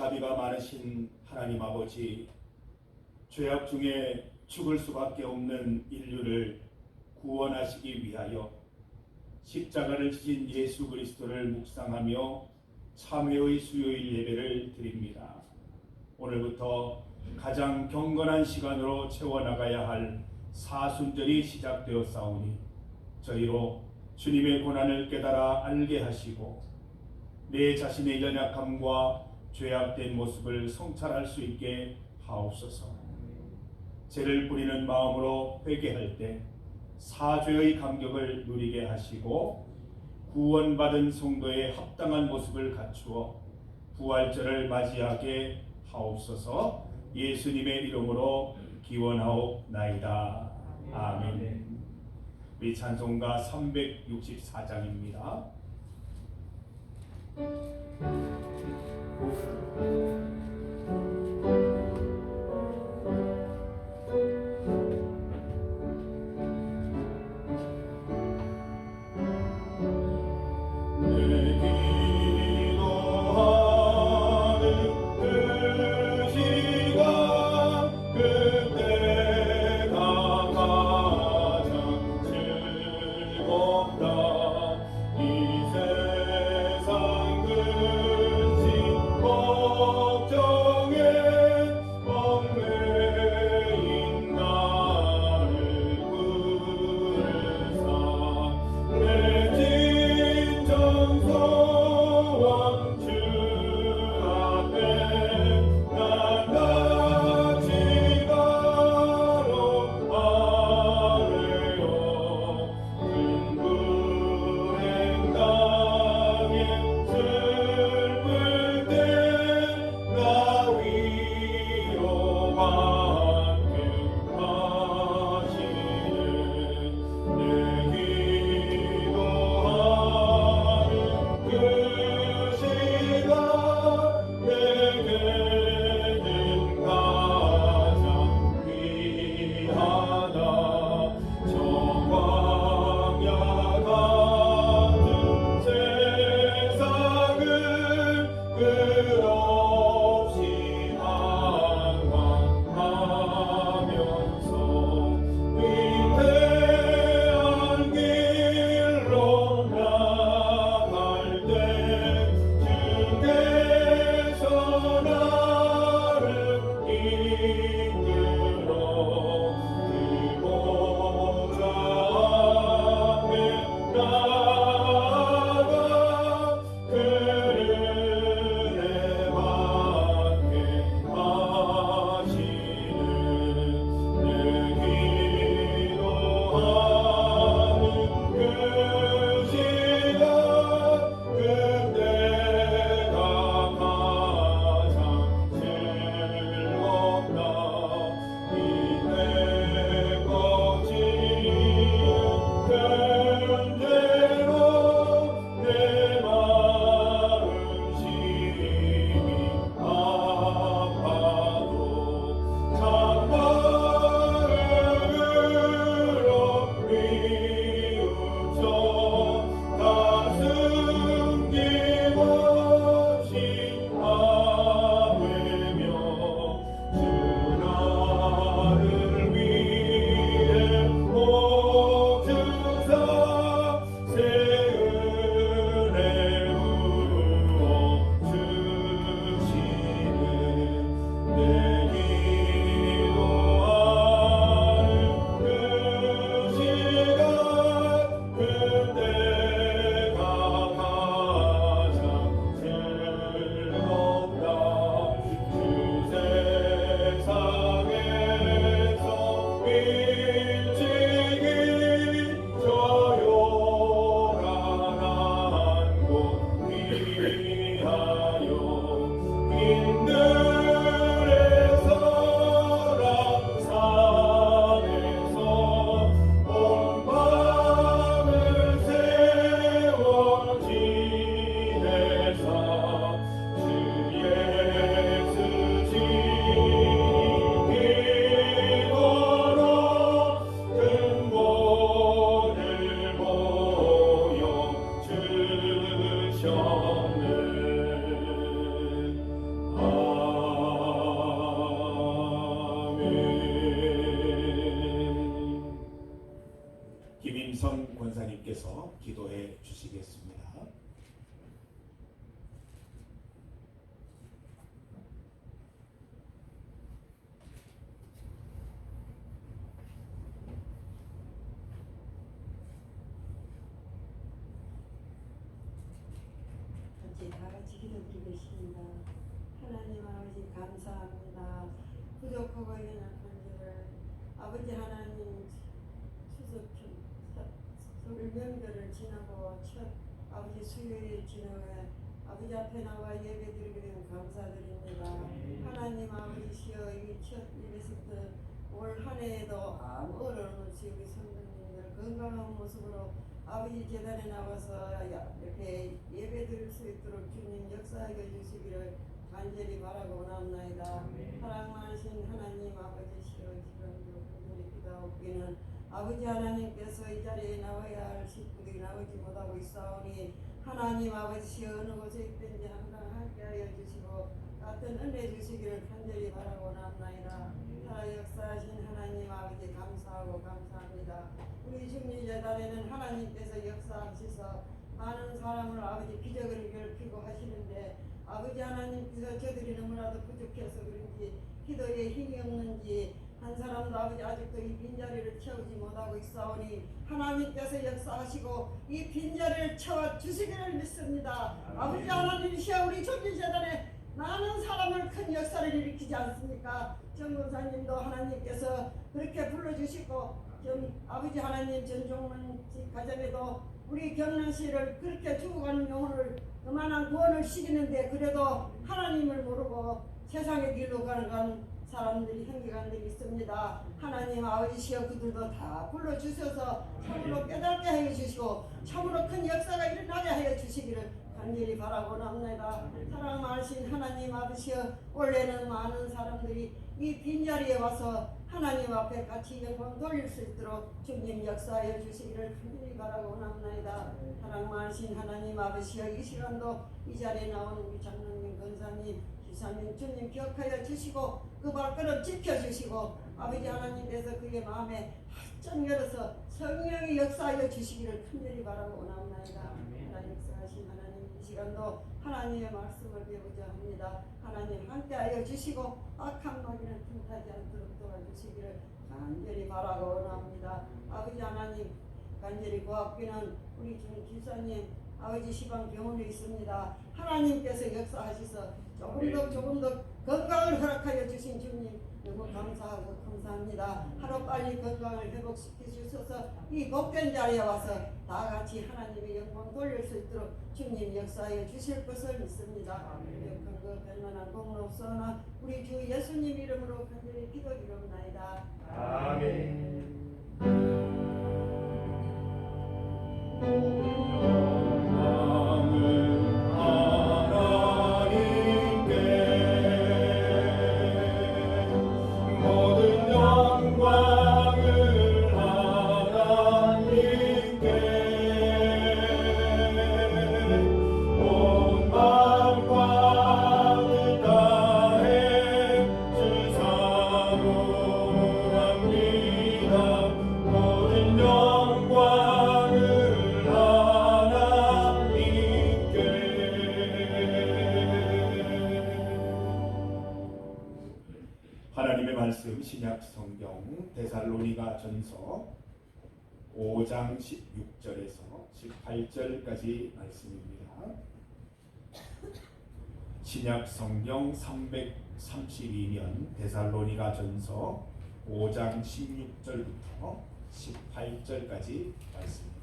자비가 많으신 하나님 아버지, 죄악 중에 죽을 수밖에 없는 인류를 구원하시기 위하여 십자가를 지신 예수 그리스도를 묵상하며 참회의 수요일 예배를 드립니다. 오늘부터 가장 경건한 시간으로 채워나가야 할 사순절이 시작되었사오니 저희로 주님의 고난을 깨달아 알게 하시고 내 자신의 연약함과 죄악된 모습을 성찰할 수 있게 하옵소서. 죄를 뿌리는 마음으로 회개할 때 사죄의 감격을 누리게 하시고 구원받은 성도의 합당한 모습을 갖추어 부활절을 맞이하게 하옵소서. 예수님의 이름으로 기원하옵나이다. 아멘. 우리 찬송가 364장입니다. 위해서 기도해 주시겠습니다. 다 같이 기도드리겠습니다. 하나님 아버지 감사합니다. 부족하고 연약한 저를 아버지 하나님 추석 설 명절을 지나고 첫 아버지 수요일 지나고 아버지 앞에 나와 예배드리게 되면 감사드립니다. 하나님 아버지시여 이 첫 예배부터 올 한 해에도 아무 어려움 없이 우리 성도님들 건강한 모습으로 아버지 제단에 나와서 이렇게 예배드릴 수 있도록 주님 역사하여 주시기를 간절히 바라고 원합나이다. 사랑하신 하나님 아버지시여 지금도 간절히 기도하옵기는 아버지 하나님께서 이 자리에 나와야 할 식구들이 나오지 못하고 있사오니 하나님 아버지시여 어느 곳에 있든지 항상 함께하여 주시고 같은 은혜 주시기를 간절히 바라고 원합나이다. 살아 역사하신 하나님 아버지 감사하고 감사합니다. 우리 중리재단에는 하나님께서 역사하셔서 많은 사람을 아버지 기적을 일으키고 하시는데 아버지 하나님께서 저들이 너무나도 부족해서 그런지 기도에 힘이 없는지 한 사람도 아버지 아직도 이 빈자리를 채우지 못하고 있사오니 하나님께서 역사하시고 이 빈자리를 채워주시기를 믿습니다. 아버지 하나님이시여 우리 중리재단에 많은 사람을 큰 역사를 일으키지 않습니까? 정문사님도 하나님께서 그렇게 불러주시고 아버지 하나님 전종문 가정에도 우리 경란씨를 그렇게 죽어가는 영혼을 그만한 구원을 시키는데 그래도 하나님을 모르고 세상의 길로 가는 사람들이 형제간들이 있습니다. 하나님 아버지시여 그들도 다 불러주셔서 참으로 깨닫게 하여 주시고 참으로 큰 역사가 일어나게 하여 주시기를 간절히 바라고 합니다. 사랑하신 하나님 아버지여 원래는 많은 사람들이 이 빈자리에 와서 하나님 앞에 같이 영광 돌릴 수 있도록 주님 역사하여 주시기를 간절히 바라고 합니다. 사랑하신 하나님 아버지여 이 시간도 이 자리에 나오는 우리 장로님 권사님 기사님 주님 기억하여 주시고 그 발걸음 지켜주시고 아버지 하나님께서 그의 마음에 활짝 열어서 성령의 역사하여 주시기를 간절히 바라고 원합니다. 하나님 역사하신 하나님 이 시간도 하나님의 말씀을 배우자 합니다. 하나님 함께하여 주시고 악한 마귀는 틈타지 않도록 도와주시기를 간절히 바라고 원합니다. 아버지 하나님 간절히 고맙기는 우리 중 기사님 아버지 시방 병원에 있습니다. 하나님께서 역사하셔서 조금 더 건강을 허락하여 주신 주님 너무 감사하고 감사합니다. 하루빨리 건강을 회복시켜 주셔서 이 복된 자리에 와서 다 같이 하나님의 영광 돌릴 수 있도록 주님 역사하여 주실 것을 믿습니다. 이런 거 별만한 공은 없으나 우리 주 예수님 이름으로 간절히 기도드리옵나이다. 아멘. 하나님의 말씀 신약 성경 데살로니가 전서 5장 16절에서 18절까지 말씀입니다. 신약 성경 332년 데살로니가 전서 5장 16절부터 18절까지 말씀입니다.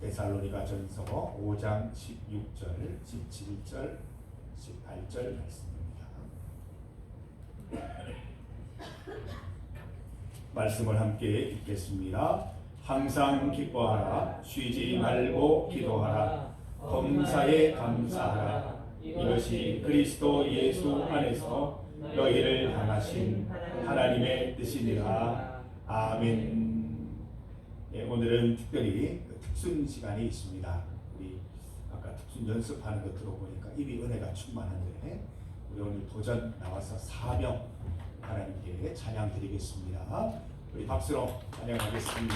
데살로니가 전서 5장 16절, 17절, 18절 말씀입니다. 말씀을 함께 읽겠습니다. 항상 기뻐하라, 쉬지 말고 기도하라, 범사에 감사하라. 이것이 그리스도 예수 안에서 너희를 향하신 하나님의 뜻이니라. 아멘. 예, 오늘은 특별히 특순 시간이 있습니다. 우리 아까 특순 연습하는 거 들어보니까 입이 은혜가 충만한데 우리 오늘 도전 나와서 사명 하나님께 찬양 드리겠습니다. 우리 박수로 환영하겠습니다.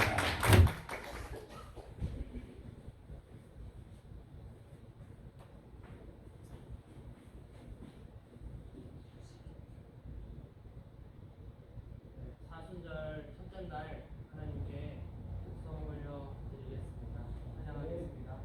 사순절 첫째 날 하나님께 축성 올려 드리겠습니다. 찬양하겠습니다.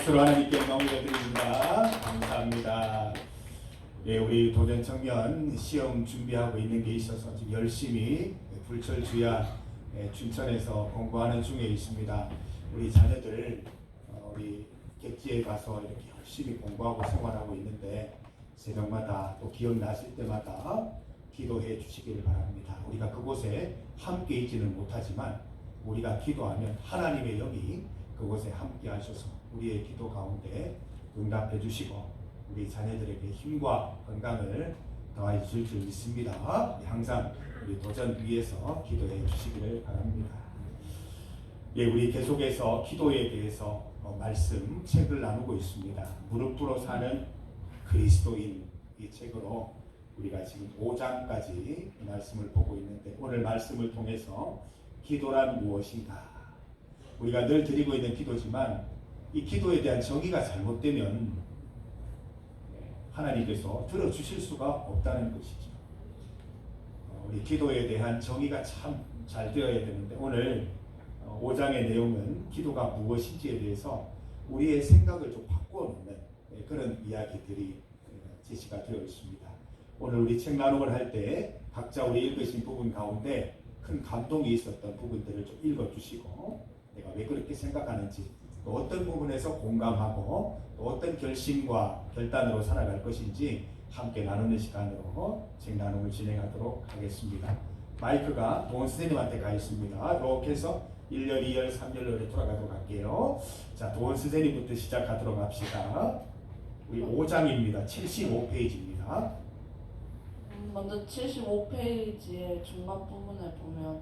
박수로 하나님께 영광 올려드립니다. 감사합니다. 예, 우리 도전 청년 시험 준비하고 있는 게 있어서 지금 열심히 불철주야 춘천에서 공부하는 중에 있습니다. 우리 자녀들 우리 객지에 가서 이렇게 열심히 공부하고 생활하고 있는데 새벽마다 또 기억 나실 때마다 기도해 주시기를 바랍니다. 우리가 그곳에 함께 있지는 못하지만 우리가 기도하면 하나님의 영이 그곳에 함께 하셔서 우리의 기도 가운데 응답해 주시고 우리 자녀들에게 힘과 건강을 더하여 주실 줄 믿습니다. 항상 우리 도전 위에서 기도해 주시기를 바랍니다. 예, 우리 계속해서 기도에 대해서 말씀 책을 나누고 있습니다. 무릎 꿇어 사는 그리스도인 이 책으로 우리가 지금 5장까지 말씀을 보고 있는데 오늘 말씀을 통해서 기도란 무엇인가? 우리가 늘 드리고 있는 기도지만 이 기도에 대한 정의가 잘못되면 하나님께서 들어주실 수가 없다는 것이죠. 우리 기도에 대한 정의가 참 잘 되어야 되는데 오늘 5장의 내용은 기도가 무엇인지에 대해서 우리의 생각을 좀 바꾸어 놓는 그런 이야기들이 제시가 되어 있습니다. 오늘 우리 책 나눔을 할 때 각자 우리 읽으신 부분 가운데 큰 감동이 있었던 부분들을 좀 읽어주시고 내가 왜 그렇게 생각하는지 또 어떤 부분에서 공감하고 또 어떤 결심과 결단으로 살아갈 것인지 함께 나누는 시간으로 책 나눔을 진행하도록 하겠습니다. 마이크가 도원 선생님한테 가 있습니다. 이렇게 해서 1열, 2열, 3열로 돌아가도록 할게요. 자, 도원 선생님부터 시작하도록 합시다. 우리 5장입니다. 75페이지입니다. 먼저 75페이지의 중간 부분에 보면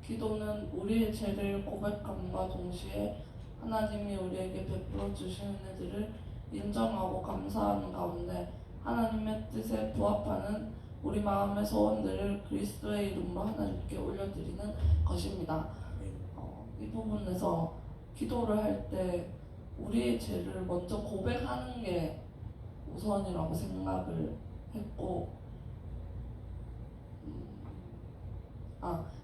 기도는 우리의 죄를 고백함과 동시에 하나님이 우리에게 베풀어 주시는 은혜들을 인정하고 감사하는 가운데 하나님의 뜻에 부합하는 우리 마음의 소원들을 그리스도의 이름으로 하나님께 올려드리는 것입니다. 이 부분에서 기도를 할 때 우리의 죄를 먼저 고백하는 게 우선이라고 생각을 했고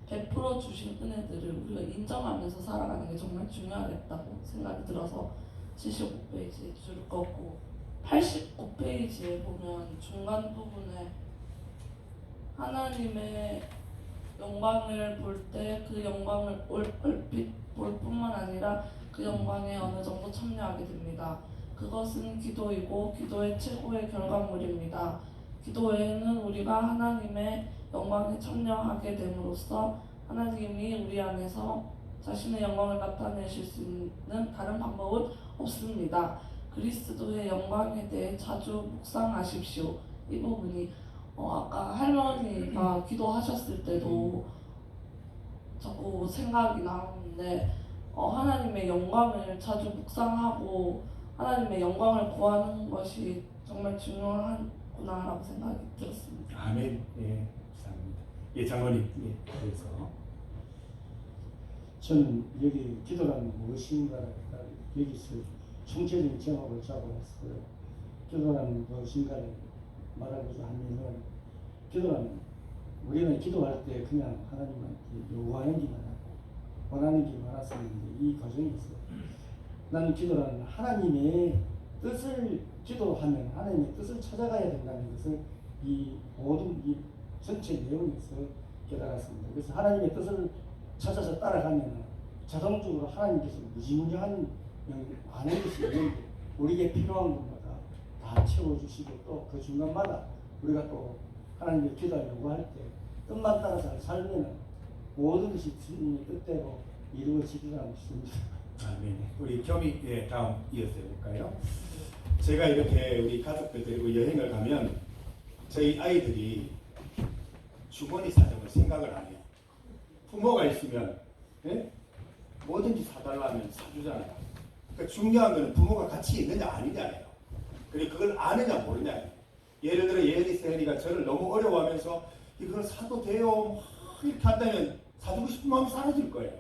베풀어 주신 은혜들을 우리가 인정하면서 살아가는 게 정말 중요하겠다고 생각이 들어서 75페이지에 줄 거고 89페이지에 보면 중간 부분에 하나님의 영광을 볼 때 그 영광을 얼핏 볼 뿐만 아니라 그 영광에 어느 정도 참여하게 됩니다. 그것은 기도이고 기도의 최고의 결과물입니다. 기도에는 우리가 하나님의 영광에 참여하게 됨으로써 하나님이 우리 안에서 자신의 영광을 나타내실 수 있는 다른 방법은 없습니다. 그리스도의 영광에 대해 자주 묵상하십시오. 이 부분이 아까 할머니가 기도하셨을 때도 자꾸 생각이 나는데 하나님의 영광을 자주 묵상하고 하나님의 영광을 구하는 것이 정말 중요하구나라고 생각이 들었습니다. 아멘. 예, 감사합니다. 예, 장로님. 예, 그래서 저는 여기 기도란 무엇인가 여기서 총체적인 제목을 잡아왔어요. 기도란 무엇인가를 말하고자 하면은 기도란 우리는 기도할 때 그냥 하나님한테 요구하는 게 많았고 원하는 게 많았었는데 이 과정이 있어요. 나는 기도란 하나님의 뜻을 기도하면 하나님의 뜻을 찾아가야 된다는 것을 이 모든 이 전체 내용에서 깨달았습니다. 그래서 하나님의 뜻을 찾아서 따라가면 자동적으로 하나님께서 무지무지한 많은 것이 있는데 우리에게 필요한 것마다 다 채워주시고 또 그 중간마다 우리가 또 하나님의 기도를 요구할 때 뜻만 따라 잘 살면 모든 것이 주님의 뜻대로 이루어지리라 믿습니다. 아멘. 우리 겸이 다음 이어서 해볼까요? 제가 이렇게 우리 가족들 데리고 여행을 가면 저희 아이들이 주머니 사정을 생각을 안 해요. 부모가 있으면 뭐든지 사달라면 사주잖아요. 그러니까 중요한 거는 부모가 같이 있느냐 아니냐예요. 그리고 그걸 아느냐 모르냐예요. 예를 들어 예은이 세은이가 저를 너무 어려워하면서 이걸 사도 돼요 이렇게 한다면 사주고 싶은 마음이 사라질 거예요.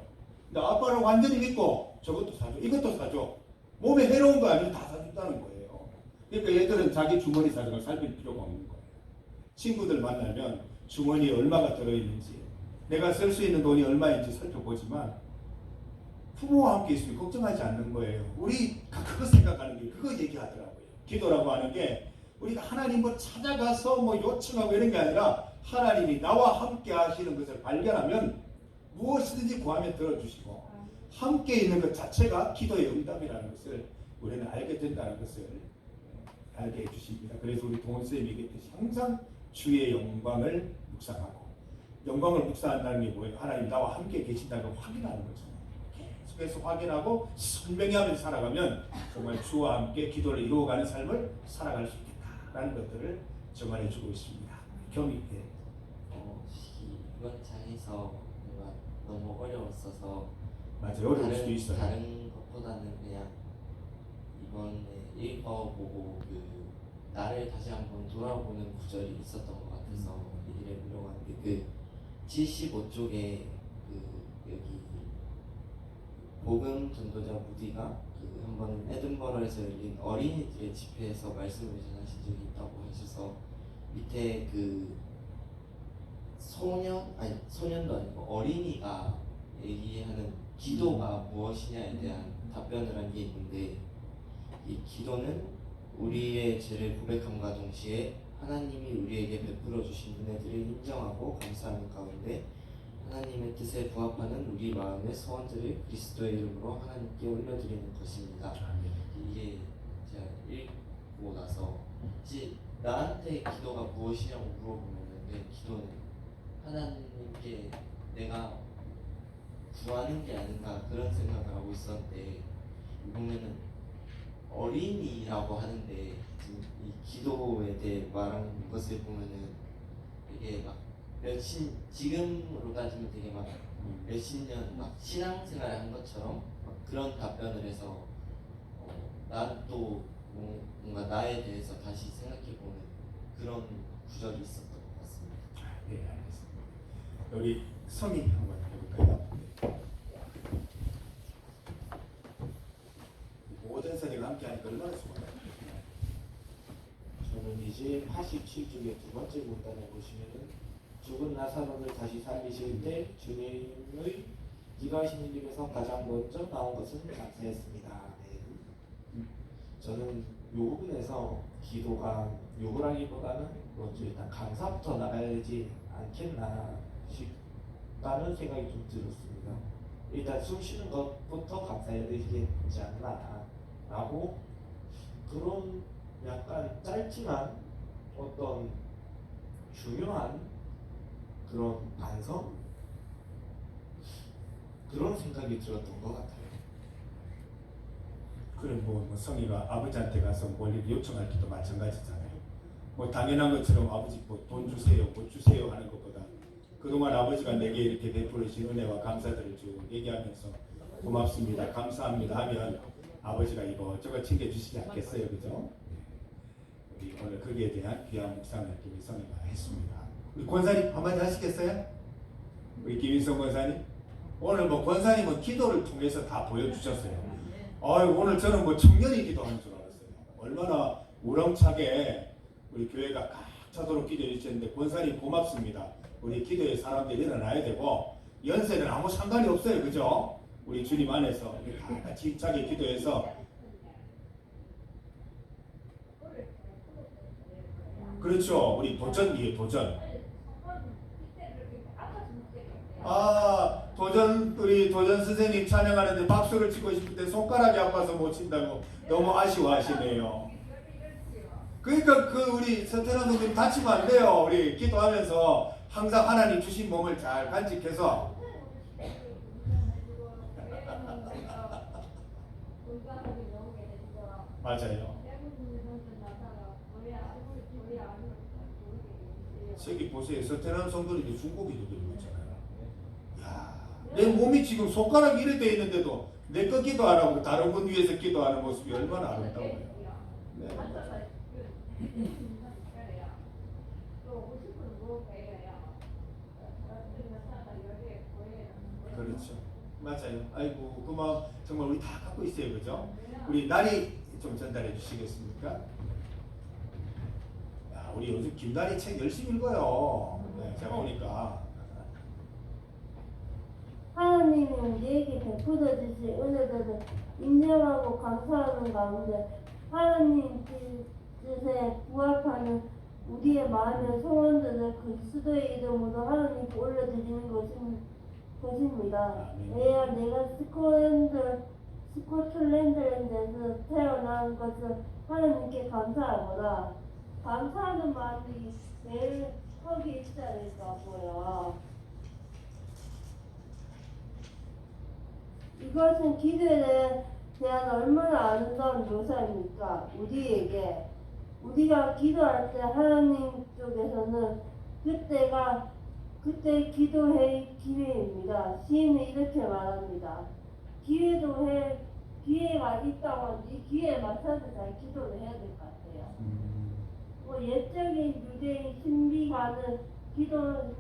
근데 아빠를 완전히 믿고 저것도 사줘 이것도 사줘 몸에 해로운 거 아니면 다 사준다는 거예요. 그러니까 얘들은 자기 주머니 사정을 살필 필요가 없는 거예요. 친구들 만나면 주머니에 얼마가 들어있는지 내가 쓸 수 있는 돈이 얼마인지 살펴보지만 부모와 함께 있으면 걱정하지 않는 거예요. 우리가 그거 생각하는 게 그거 얘기하더라고요. 기도라고 하는 게 우리가 하나님을 찾아가서 뭐 요청하고 이런 게 아니라 하나님이 나와 함께 하시는 것을 발견하면 무엇이든지 구하면 들어주시고 함께 있는 것 자체가 기도의 응답이라는 것을 우리는 알게 된다는 것을 알게 해주십니다. 그래서 우리 동원 쌤이 얘기했듯이 항상 주의 영광을 묵상하고, 영광을 묵상한다는 게 뭐예요? 하나님 나와 함께 계신다는 걸 확인하는 거잖아요. 계속해서 확인하고 선명히 하면서 살아가면 정말 주와 함께 기도를 이루어가는 삶을 살아갈 수 있겠다라는 것들을 정언해주고 있습니다. 경이 때 이번 장에서 뭔가 너무 어려웠어서 맞아요. 어려울 수도 있어요. 다른 것보다는 그냥 이번에 읽어보고 나를 다시 한번 돌아보는 구절이 있었던 것 같아서 얘기를 해보려고 하는데 75쪽에 여기 복음 전도자 무디가 한번 에든버러에서 열린 어린이들의 집회에서 말씀을 전하신 적이 있다고 하셔서 밑에 소년도 아니고 어린이가 얘기하는 기도가 무엇이냐에 대한 답변을 한 게 있는데, 이 기도는 우리의 죄를 고백함과 동시에 하나님이 우리에게 베풀어 주신 은혜들을 인정하고 감사하는 가운데 하나님의 뜻에 부합하는 우리 마음의 소원들을 그리스도의 이름으로 하나님께 올려드리는 것입니다. 이게 제가 읽고 나서 나한테 기도가 무엇이냐고 물어보면 내 기도는 하나님께 내가 구하는 게 아닌가 그런 생각을 하고 있었는데, 보면은 어린이라고 하는데 이 기도에 대해 말하는 것을 보면은 되게 막 지금으로 따지면 되게 막 몇십 년 막 신앙생활을 한 것처럼 막 그런 답변을 해서 난 또 뭔가 나에 대해서 다시 생각해보는 그런 구절이 있었던 것 같습니다. 네, 알겠습니다. 우리 성인 한번 해볼까요? 모든 선생님 함께 하니까 얼마나 좋아요. 저는 이제 87쪽의 두 번째 문단에 보시면은 죽은 나사로를 다시 살리실 때 주님의 기도하시는 입에서 가장 먼저 나온 것은 감사했습니다. 네. 저는 이 부분에서 기도가 요구라기보다는 먼저 일단 감사부터 나가야지 않겠나 싶다는 생각이 좀 들었습니다. 일단 숨 쉬는 것부터 감사해야 되지 않나 라고, 그런 약간 짧지만 어떤 중요한 그런 반성? 그런 생각이 들었던 것 같아요. 그럼 뭐 성이가 아버지한테 가서 뭘 요청할 때도 마찬가지잖아요. 뭐 당연한 것처럼 아버지 뭐 돈 주세요, 뭐 주세요 하는 것보다 그동안 아버지가 내게 이렇게 베풀어 주신 은혜와 감사들을 쭉 얘기하면서 고맙습니다, 감사합니다 하면 아버지가 이거저거 챙겨주시지 않겠어요, 그죠? 우리 오늘 거기에 대한 귀한 묵상을 우리 성이가 했습니다. 우리 권사님 한마디 하시겠어요? 우리 김인성 권사님? 오늘 뭐 권사님은 기도를 통해서 다 보여주셨어요. 오늘 저는 뭐 청년이 기도하는 줄 알았어요. 얼마나 우렁차게 우리 교회가 꽉 차도록 기도해 주셨는데, 권사님 고맙습니다. 우리 기도에 사람들이 일어나야 되고 연세는 아무 상관이 없어요, 그죠? 우리 주님 안에서 다 같이 힘차게 기도해서, 그렇죠. 우리 도전이에요, 도전. 우리 도전 선생님 찬양하는데 박수를 치고 싶은데 손가락이 아파서 못 친다고 너무 아쉬워하시네요. 그러니까 우리 서태남 선생님 다치면 안 돼요. 우리 기도하면서 항상 하나님 주신 몸을 잘 간직해서 맞아요. 저기 보세요. 서태남 성도님이 중고기도 들고 있잖아요. 야, 내 몸이 지금 손가락이 이래 돼 있는데도 내 거 기도 안 하고 다른 분 위해서 기도하는 모습이 얼마나 아름다워요. 네. 그렇죠. 맞아요. 아이고, 그 마음 정말 우리 다 갖고 있어요, 그죠? 우리 나리 좀 전달해 주시겠습니까? 야, 우리 요즘 김나리 책 열심히 읽어요. 네, 제가 보니까. 하나님이 우리에게 베풀어 주신 은혜들을 인정하고 감사하는 가운데 하나님 뜻에 부합하는 우리의 마음의 소원들을 그리스도의 이름으로 하나님께 올려드리는 것입니다. 왜냐 내가 스코틀랜드에서 태어난 것을 하나님께 감사하거나 감사하는 마음이 매일 거기 있어야 된다고요. 이것은 기도에 대한 얼마나 아름다운 묘사입니까? 우리에게. 우리가 기도할 때 하나님 쪽에서는 그때 기도의 기회입니다. 시인은 이렇게 말합니다. 기회가 있다고 하는데 이 기회에 맞춰서 잘 기도를 해야 될 것 같아요. 옛적인 유대인 신비가는 기도는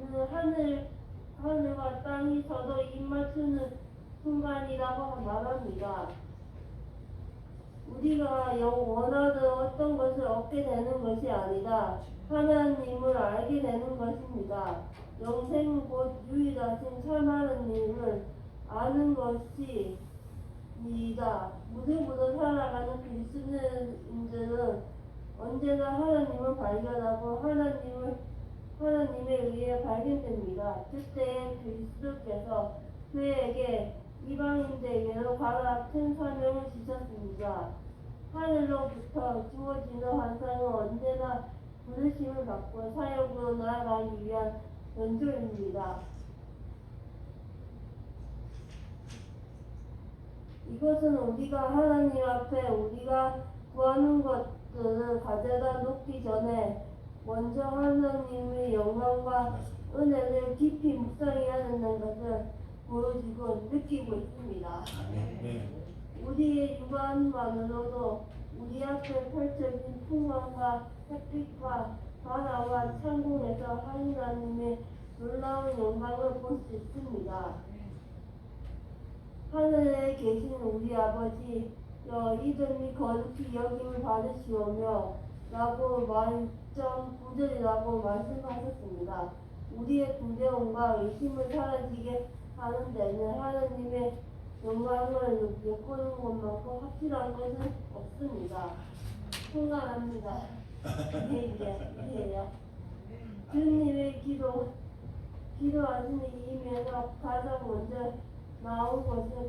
하늘과 땅이 서로 입맞추는 순간이라고 말합니다. 우리가 원하는 어떤 것을 얻게 되는 것이 아니라 하나님을 알게 되는 것입니다. 영생 곧 유일하신 참 하나님을 아는 것입니다. 무릎으로 살아가는 그리스도인들은 언제나 하나님을 발견하고 하나님에 의해 발견됩니다. 그때 그리스도께서 그에게 이방인들에게로 가라 큰 사명을 주셨습니다. 하늘로부터 주어지는 환상은 언제나 부르심을 받고 사역으로 나아가기 위한 연조입니다. 이것은 우리가 하나님 앞에 우리가 구하는 것들을 가져다 놓기 전에 먼저 하나님의 영광과 은혜를 깊이 묵상해야 된다는 것을 보여주고 느끼고 있습니다. 네. 우리의 육안만으로도 우리 앞에 펼쳐진 풍광과 햇빛과 바다와 창공에서 하나님의 놀라운 영광을 볼 수 있습니다. 하늘에 계신 우리 아버지, 이름이 거룩히 여김을 받으시오며 라고 만점 9절이라고 말씀하셨습니다. 우리의 두려움과 의심을 사라지게 하는 데는 하나님의 영광을 엿보는 것만큼 확실한 것은 없습니다. 순간합니다. 이해요. 주님의 기도하시는 이임에서 가장 먼저 나온 것은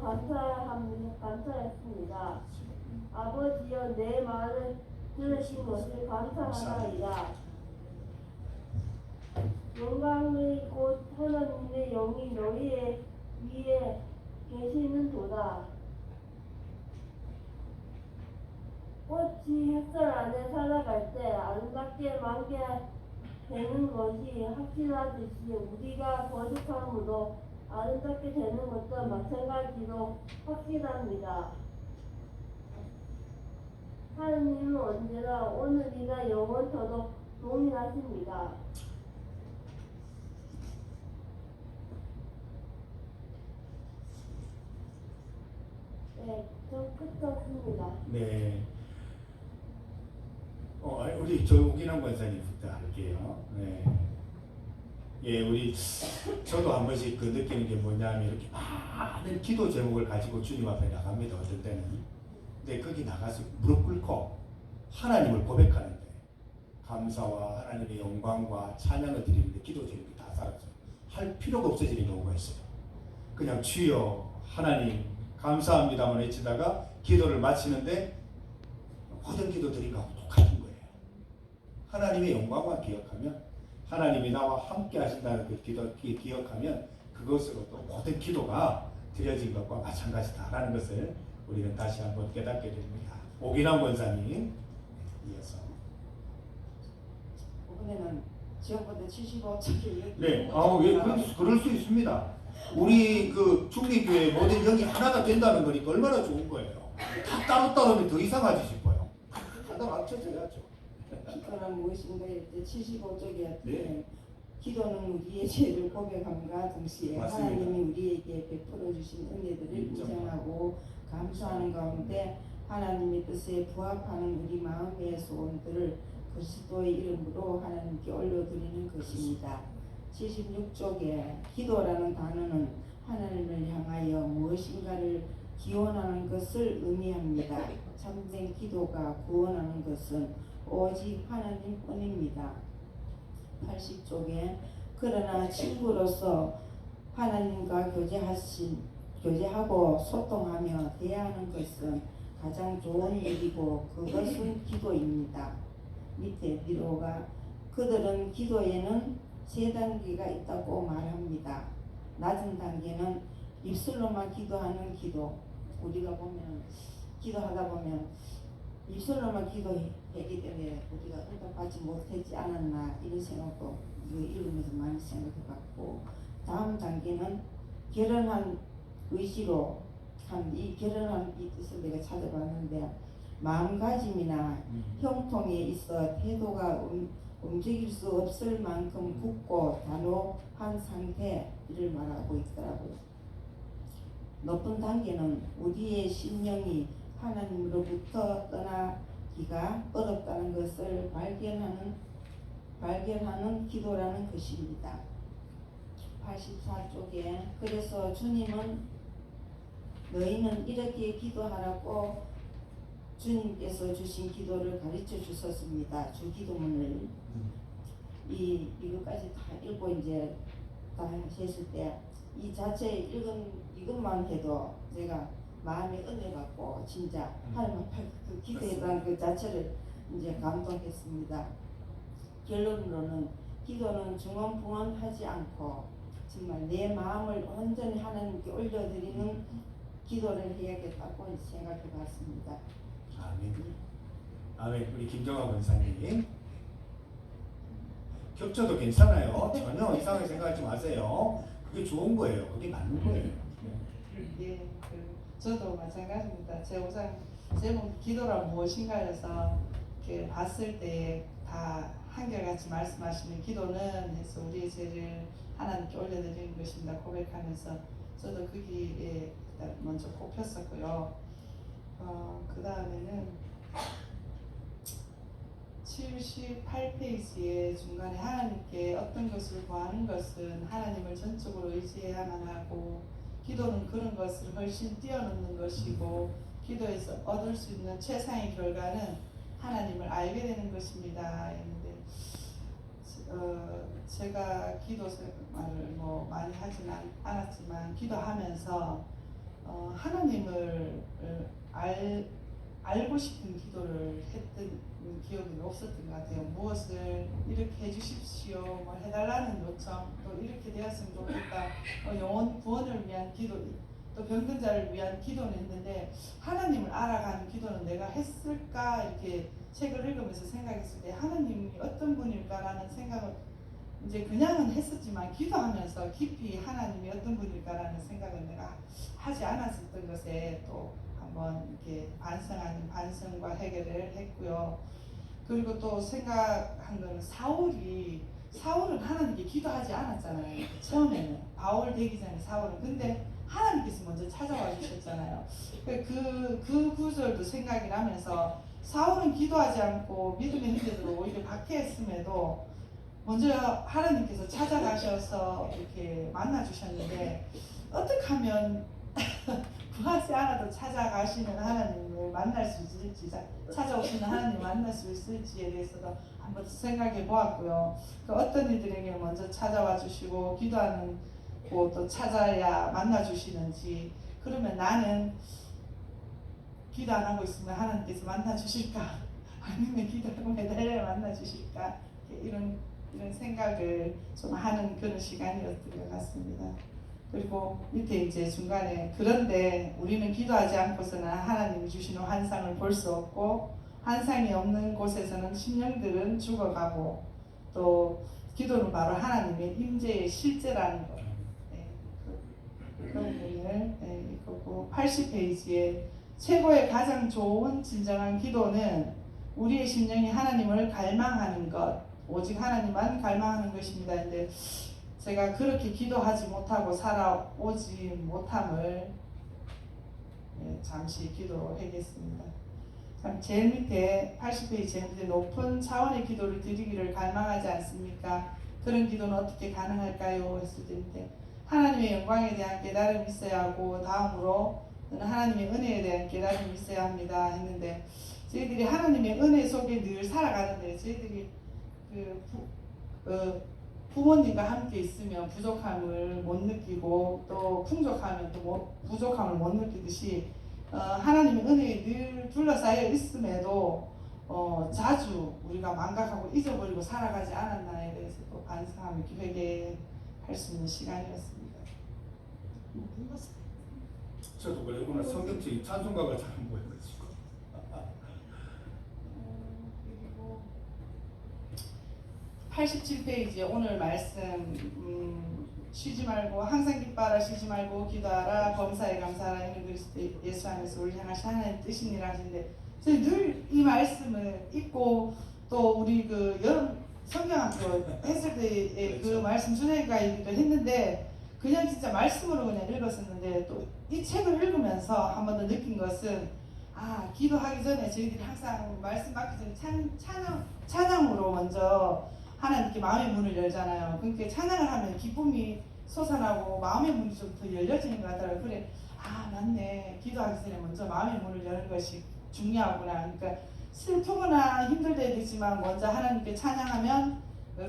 감사였습니다. 아버지여 내 말을 들으신 것을 감사하나이다. 영광의 곧 하나님의 영이 너희 위에 계시는 도다. 꽃이 햇살 안에 살아갈 때 아름답게 만개되는 것이 확실하듯이 우리가 거듭함으로 아름답게 되는 것도 마찬가지로 확실합니다. 하나님은 언제나 오늘이나 영원토록 동일하십니다. 네, 좀 끝났습니다. 네. 우리 조기남 권사님 부탁할게요. 네. 예, 저도 한 번씩 그 느끼는 게 뭐냐면 이렇게 많은 기도 제목을 가지고 주님 앞에 나갑니다. 어떨 때는. 근데 거기 나가서 무릎 꿇고 하나님을 고백하는데 감사와 하나님의 영광과 찬양을 드리는데 기도 제목이 다 사라져요. 할 필요가 없어지는 경우가 있어요. 그냥 주여 하나님 감사합니다만 외치다가 기도를 마치는데 모든 기도들이 똑같은 거예요. 하나님의 영광만 기억하면 하나님이 나와 함께 하신다는 그 기억하면 그것으로도 모든 기도가 드려진 것과 마찬가지다라는 것을 우리는 다시 한번 깨닫게 됩니다. 오기남 권사님 이어서. 이번에는 지역보다 75척이 네, 그럴 수 있습니다. 우리 그 중리교회 모든 영이 하나가 된다는 거니까 얼마나 좋은 거예요. 다 따로따로면 더 이상하지 싶어요. 하나 맞춰져야죠. 기도는 무엇인가에 75쪽에 네. 기도는 우리의 죄를 고백함과 동시에 맞습니다. 하나님이 우리에게 베풀어 주신 은혜들을 인정하고 감사하는 가운데 하나님의 뜻에 부합하는 우리 마음의 소원들을 그리스도의 이름으로 하나님께 올려드리는 것입니다. 76쪽에 기도라는 단어는 하나님을 향하여 무엇인가를 기원하는 것을 의미합니다. 참된 기도가 구원하는 것은 오직 하나님뿐입니다. 80쪽에 그러나 친구로서 하나님과 교제하고 소통하며 대화하는 것은 가장 좋은 일이고 그것은 기도입니다. 밑에 위로가 그들은 기도에는 세 단계가 있다고 말합니다. 낮은 단계는 입술로만 기도하는 기도. 우리가 보면 기도하다 보면 입술로만 기도하기 때문에 우리가 응답받지 못하지 않았나 이런 생각도 이거 읽으면서 많이 생각해봤고, 다음 단계는 결혼한 의지로 한 이 결혼한 이 뜻을 내가 찾아봤는데, 마음가짐이나 형통에 있어 태도가 움직일 수 없을 만큼 굳고 단호한 상태를 말하고 있더라고요. 높은 단계는 우리의 심령이 하나님으로부터 떠나기가 어렵다는 것을 발견하는 기도라는 것입니다. 84쪽에 그래서 주님은 너희는 이렇게 기도하라고 주님께서 주신 기도를 가르쳐 주셨습니다. 주 기도문을 이것까지 다 읽고 이제 다 했을 때 이 자체 읽은 이것만 해도 제가 마음에 은혜 받고 진짜 하나님 앞에 그 기도했다는 그 자체를 이제 감동했습니다. 결론으로는 기도는 중언부언하지 않고 정말 내 마음을 온전히 하나님께 올려드리는 기도를 해야겠다고 생각해봤습니다. 아멘. 아멘. 우리 김정아 권사님. 겹쳐도 괜찮아요. 전혀 이상하게 생각하지 마세요. 그게 좋은 거예요. 그게 맞는 거예요. 예, 저도 마찬가지입니다. 제 우선 제목 기도란 무엇인가여서 이렇게 봤을 때 다 한결같이 말씀하시는 기도는 해서 우리의 죄를 하나님께 올려드리는 것입니다. 고백하면서 저도 거기에 먼저 꼽혔었고요. 그 다음에는 78페이지의 중간에 하나님께 어떤 것을 구하는 것은 하나님을 전적으로 의지해야만 하고, 기도는 그런 것을 훨씬 뛰어넘는 것이고, 기도에서 얻을 수 있는 최상의 결과는 하나님을 알게 되는 것입니다. 했는데 제가 기도 생활을 많이 하지는 않았지만 기도하면서 하나님을 알고 싶은 기도를 했던 기억은 없었던 것 같아요. 무엇을 이렇게 해주십시오, 뭐 해달라는 요청, 또 이렇게 되었으면 좋겠다, 영혼 구원을 위한 기도, 또 병든자를 위한 기도는 했는데 하나님을 알아가는 기도는 내가 했을까, 이렇게 책을 읽으면서 생각했을 때 하나님이 어떤 분일까라는 생각을 이제 그냥은 했었지만 기도하면서 깊이 하나님이 어떤 분일까라는 생각을 내가 하지 않았었던 것에 또 한번 이렇게 반성 아닌 반성과 해결을 했고요. 그리고 또 생각한 거는 사울은 하나님께 기도하지 않았잖아요. 처음에는 바울 되기 전에 사울은. 근데 하나님께서 먼저 찾아와 주셨잖아요. 그 구절도 생각이 나면서 사울은 기도하지 않고 믿음의 흔적으로 오히려 박해했음에도 먼저 하나님께서 찾아가셔서 이렇게 만나 주셨는데, 어떻게 하면 구하지 않아도 찾아가시는 하나님을 만날 수 있을지, 찾아오시는 하나님을 만날 수 있을지에 대해서도 한번 생각해 보았고요. 어떤 이들에게 먼저 찾아와 주시고 기도하는 곳도 찾아야 만나 주시는지, 그러면 나는 기도 안 하고 있으면 하나님께서 만나 주실까, 아니면 기도하고 매달려야 만나 주실까, 이런 생각을 좀 하는 그런 시간이었던 것 같습니다. 그리고 밑에 이제 중간에 그런데 우리는 기도하지 않고서는 하나님이 주시는 환상을 볼 수 없고, 환상이 없는 곳에서는 심령들은 죽어가고, 또 기도는 바로 하나님의 임재의 실제라는 것. 그런 부분을 읽고, 80페이지에 최고의 가장 좋은 진정한 기도는 우리의 심령이 하나님을 갈망하는 것, 오직 하나님만 갈망하는 것입니다. 근데 제가 그렇게 기도하지 못하고 살아오지 못함을 잠시 기도하겠습니다. 제일 밑에 80페이지 제일 밑에 높은 차원의 기도를 드리기를 갈망하지 않습니까? 그런 기도는 어떻게 가능할까요? 했을 때 밑에 하나님의 영광에 대한 깨달음이 있어야 하고, 다음으로 하나님의 은혜에 대한 깨달음이 있어야 합니다 했는데, 저희들이 하나님의 은혜 속에 늘 살아가는데, 저희들이 부모님과 함께 있으면 부족함을 못 느끼고, 또 풍족하면 또 부족함을 못 느끼듯이 하나님의 은혜에 늘 둘러싸여 있음에도 자주 우리가 망각하고 잊어버리고 살아가지 않았나에 대해서 또 반성하며 회개할 수 있는 시간이었습니다. 저도 그래 오늘 성경책이 찬송가가 잘 안 보여가지고. 그리고 87페이지에 오늘 말씀 쉬지 말고 항상 기뻐하라 쉬지 말고 기도하라 범사에 감사하라 이는 그리스도 예수 안에서 우리 향하신 하나님의 뜻이니라 하시는데 저희 늘 이 말씀을 읽고 또 우리 그 여름 성경학교 했을 때의 그 말씀 준혜가이기도 했는데 그냥 진짜 말씀으로 그냥 읽었었는데 또 이 책을 읽으면서 한 번 더 느낀 것은 기도하기 전에 저희들이 항상 말씀 받기 전에 찬양으로 먼저 하나님께 마음의 문을 열잖아요. 그러니까 찬양을 하면 기쁨이 솟아나고 마음의 문이 좀 더 열려지는 것 같더라고요. 그래, 맞네. 기도하기 전에 먼저 마음의 문을 여는 것이 중요하구나. 그러니까 슬프거나 힘들 때도 있지만 먼저 하나님께 찬양하면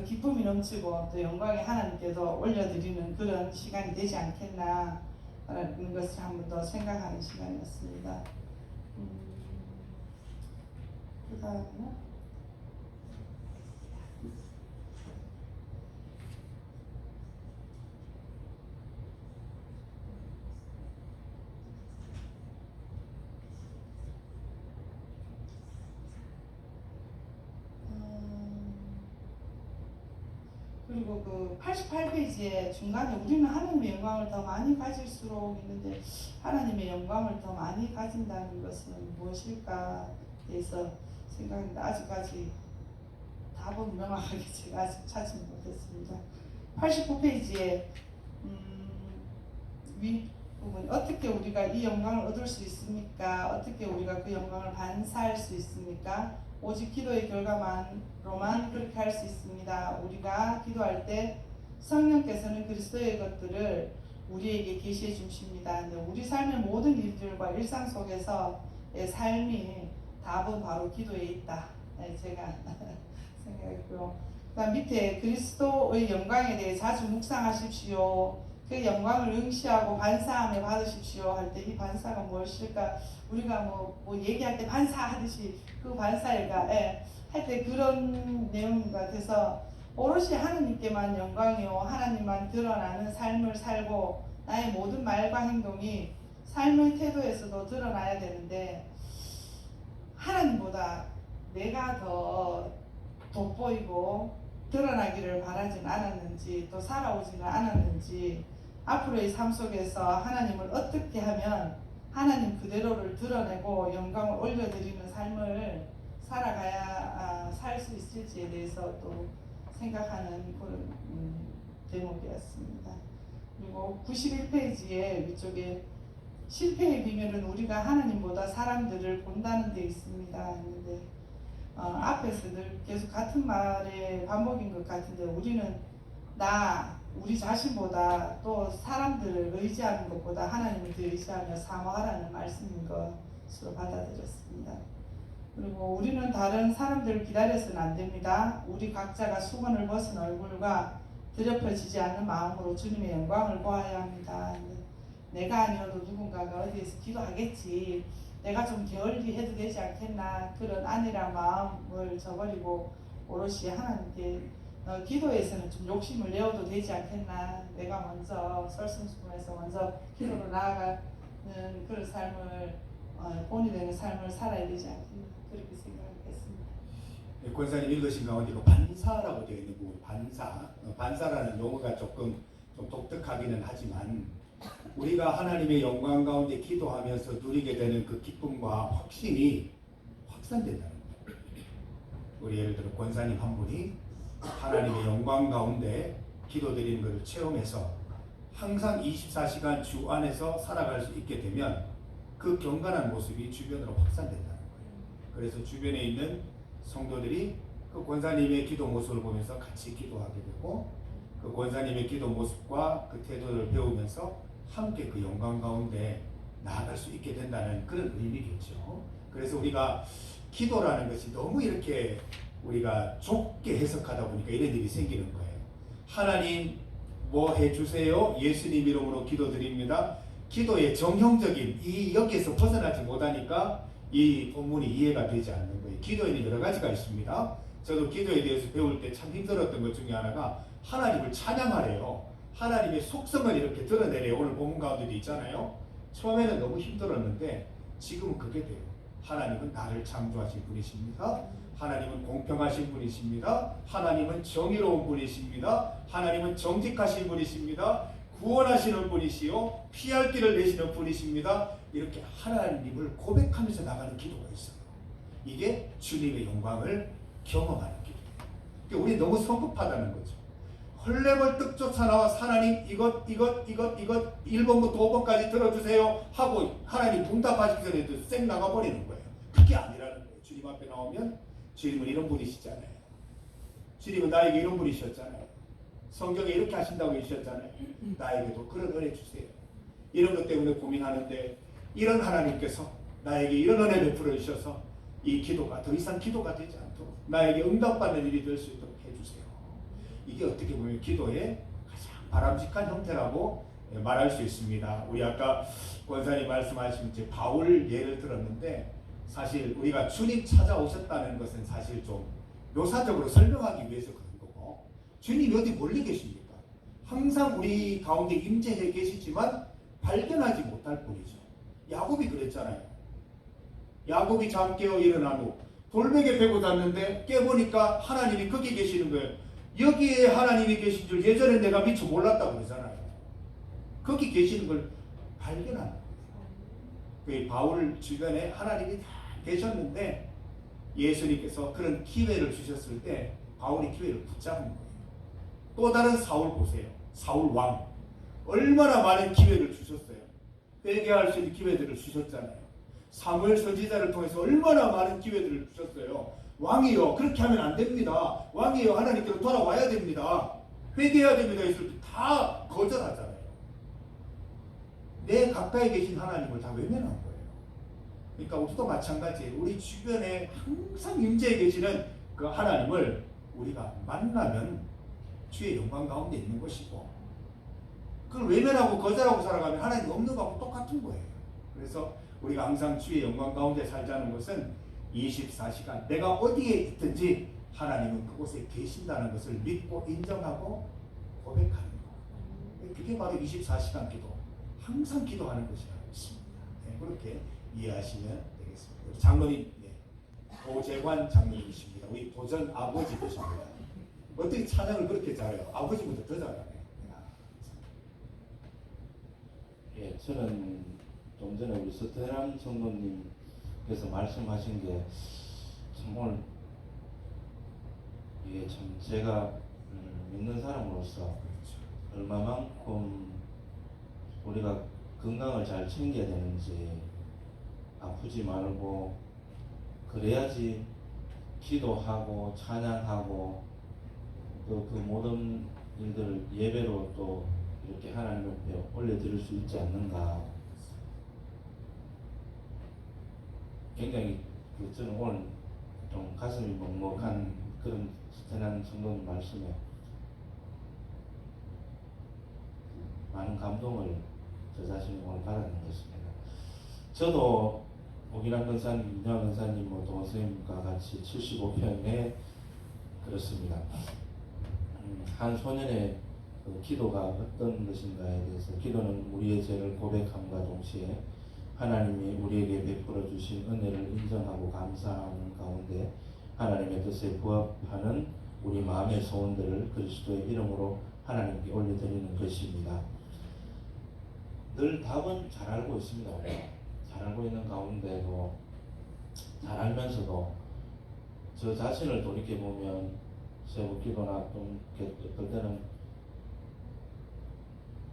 기쁨이 넘치고 또 영광이 하나님께도 올려드리는 그런 시간이 되지 않겠나 라는 것을 한 번 더 생각하는 시간이었습니다. 그 다음에는 그리고 그 88페이지에 중간에 우리는 하나님의 영광을 더 많이 가질수록 있는데 하나님의 영광을 더 많이 가진다는 것은 무엇일까 대해서 생각했는데 아직까지 답은 명확하게 제가 아직 찾지 못했습니다. 89페이지에 윗부분 어떻게 우리가 이 영광을 얻을 수 있습니까? 어떻게 우리가 그 영광을 반사할 수 있습니까? 오직 기도의 결과만으로만 그렇게 할 수 있습니다. 우리가 기도할 때 성령께서는 그리스도의 것들을 우리에게 계시해 주십니다. 우리 삶의 모든 일들과 일상 속에서의 삶이 답은 바로 기도에 있다. 제가 생각했고요. 그다음 밑에 그리스도의 영광에 대해 자주 묵상하십시오. 그 영광을 응시하고 반사함에 받으십시오 할 때 이 반사가 무엇일까? 우리가 뭐 얘기할 때 반사하듯이 그 반사가 할 때 그런 내용 같아서 오롯이 하느님께만 영광이요 하나님만 드러나는 삶을 살고 나의 모든 말과 행동이 삶의 태도에서도 드러나야 되는데 하나님보다 내가 더 돋보이고 드러나기를 바라진 않았는지 또 살아오지는 않았는지 앞으로의 삶 속에서 하나님을 어떻게 하면 하나님 그대로를 드러내고 영광을 올려드리는 삶을 살아가야 살 수 있을지에 대해서 또 생각하는 그런 대목이었습니다. 그리고 91페이지에 위쪽에 실패의 비밀은 우리가 하나님보다 사람들을 본다는 데 있습니다 했는데 앞에서 늘 계속 같은 말의 반복인 것 같은데 우리는 우리 자신보다 또 사람들을 의지하는 것보다 하나님을 더 의지하며 사모하라는 말씀인 것으로 받아들였습니다. 그리고 우리는 다른 사람들을 기다려서는 안 됩니다. 우리 각자가 수건을 벗은 얼굴과 드럽혀지지 않는 마음으로 주님의 영광을 보아야 합니다. 내가 아니어도 누군가가 어디에서 기도하겠지. 내가 좀 게을리 해도 되지 않겠나. 그런 안일한 마음을 저버리고 오롯이 하나님께 기도에서는 좀 욕심을 내어도 되지 않겠나. 내가 먼저 설성수에서 먼저 기도로 나아가는 그런 삶을 본이 되는 삶을 살아야 되지 않겠나. 그렇게 생각했습니다. 권사님 읽으신 가운데 반사라고 되어 있는 부분 반사라는 용어가 조금 좀 독특하기는 하지만 우리가 하나님의 영광 가운데 기도하면서 누리게 되는 그 기쁨과 확신이 확산된다는 거예요. 우리 예를 들어 권사님 한 분이 하나님의 영광 가운데 기도드리는 것을 체험해서 항상 24시간 주 안에서 살아갈 수 있게 되면 그 경건한 모습이 주변으로 확산된다는 거예요. 그래서 주변에 있는 성도들이 그 권사님의 기도 모습을 보면서 같이 기도하게 되고 그 권사님의 기도 모습과 그 태도를 배우면서 함께 그 영광 가운데 나아갈 수 있게 된다는 그런 의미겠죠. 그래서 우리가 기도라는 것이 너무 이렇게 우리가 좁게 해석하다 보니까 이런 일이 생기는 거예요. 하나님 뭐 해주세요? 예수님 이름으로 기도드립니다. 기도의 정형적인 이 여기에서 벗어나지 못하니까 이 본문이 이해가 되지 않는 거예요. 기도에는 여러 가지가 있습니다. 저도 기도에 대해서 배울 때 참 힘들었던 것 중에 하나가 하나님을 찬양하래요. 하나님의 속성을 이렇게 드러내래요. 오늘 본문 가운데도 있잖아요. 처음에는 너무 힘들었는데 지금은 그게 돼요. 하나님은 나를 창조하신 분이십니다. 하나님은 공평하신 분이십니다. 하나님은 정의로운 분이십니다. 하나님은 정직하신 분이십니다. 구원하시는 분이시요 피할 길을 내시는 분이십니다. 이렇게 하나님을 고백하면서 나가는 기도가 있어요. 이게 주님의 영광을 경험하는 기도예요. 그러니까 우리 너무 성급하다는 거죠. 헐레벌떡 쫓아나와 하나님 이것 1번부터 5번까지 들어주세요 하고 하나님 응답하시기 전에도 쌩 나가버리는 거예요. 그게 아니라는 거예요. 주님 앞에 나오면 주님은 이런 분이시잖아요. 주님은 나에게 이런 분이셨잖아요. 성경에 이렇게 하신다고 해주셨잖아요. 나에게도 그런 은혜 주세요. 이런 것 때문에 고민하는데 이런 하나님께서 나에게 이런 은혜 베풀어 주셔서 이 기도가 더 이상 기도가 되지 않도록 나에게 응답받는 일이 될 수 있도록 해주세요. 이게 어떻게 보면 기도의 가장 바람직한 형태라고 말할 수 있습니다. 우리 아까 권사님 말씀하신 이제 바울 예를 들었는데 사실 우리가 주님 찾아오셨다는 것은 사실 좀 묘사적으로 설명하기 위해서 그런 거고 주님이 어디 멀리 계십니까? 항상 우리 가운데 임재해 계시지만 발견하지 못할 뿐이죠. 야곱이 그랬잖아요. 야곱이 잠 깨어 일어난 후 돌베개 베고 잤는데 깨보니까 하나님이 거기 계시는 거예요. 여기에 하나님이 계신 줄 예전에 내가 미처 몰랐다고 그러잖아요. 거기 계시는 걸 발견하는 거예요. 바울 주변에 하나님이 다 계셨는데 예수님께서 그런 기회를 주셨을 때 바울이 기회를 붙잡은 거예요. 또 다른 사울 보세요. 사울 왕. 얼마나 많은 기회를 주셨어요. 회개할 수 있는 기회들을 주셨잖아요. 사무엘 선지자를 통해서 얼마나 많은 기회들을 주셨어요. 왕이요 그렇게 하면 안 됩니다. 왕이요 하나님께로 돌아와야 됩니다. 회개해야 됩니다. 했을 때 다 거절하잖아요. 내 가까이 계신 하나님을 다 외면한 거예요. 그러니까 우리도 마찬가지예요. 우리 주변에 항상 임재해 계시는 그 하나님을 우리가 만나면 주의 영광 가운데 있는 것이고 그걸 외면하고 거절하고 살아가면 하나님 없는 거하고 똑같은 거예요. 그래서 우리가 항상 주의 영광 가운데 살자는 것은 24시간 내가 어디에 있든지 하나님은 그곳에 계신다는 것을 믿고 인정하고 고백하는 거. 그게 바로 24시간 기도. 항상 기도하는 것이라고 있습니다. 네, 그렇게 이해하시면 되겠습니다. 우리 장로님, 네. 도재관 장로님이십니다. 우리 도전 아버지 되십니다. 어떻게 찬양을 그렇게 잘해요? 아버지보다 더 잘하네. 예, 저는 좀 전에 우리 서태남 성도님께서 말씀하신 게 참 오늘 이게 참 제가 믿는 사람으로서 얼마만큼 우리가 건강을 잘 챙겨야 되는지 아프지 말고 그래야지 기도하고 찬양하고 또 그 모든 일들을 예배로 또 이렇게 하나님 앞에 올려드릴 수 있지 않는가. 굉장히 저는 오늘 좀 가슴이 먹먹한 그런 스테난 성도님 말씀에 많은 감동을 저 자신이 오늘 받았는 것입니다. 저도 오기남 권사님, 윤영 권사님, 동생님과 같이 75평에 그렇습니다. 한 소년의 그 기도가 어떤 것인가에 대해서 기도는 우리의 죄를 고백함과 동시에 하나님이 우리에게 베풀어 주신 은혜를 인정하고 감사하는 가운데 하나님의 뜻에 부합하는 우리 마음의 소원들을 그리스도의 이름으로 하나님께 올려드리는 것입니다. 늘 답은 잘 알고 있습니다. 잘 알고 있는 가운데도 잘 알면서도 저 자신을 돌이켜보면 새벽기도나 좀 어떨 때는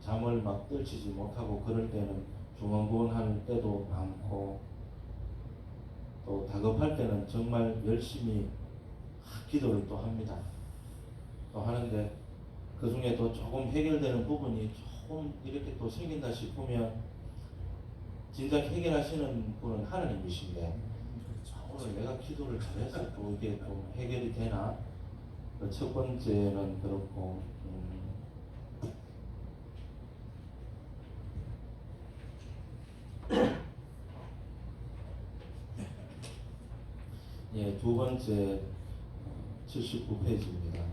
잠을 막 떨치지 못하고 그럴 때는 중언부언할 때도 많고 또 다급할 때는 정말 열심히 기도를 또 합니다. 또 하는데 그 중에 또 조금 해결되는 부분이 조금 이렇게 또 생긴다 싶으면 진작 해결하시는 분은 하나님이신데 오늘 내가 기도를 잘해서 또 이게 좀 해결이 되나? 첫 번째는 그렇고 예, 두 번째 79페이지입니다.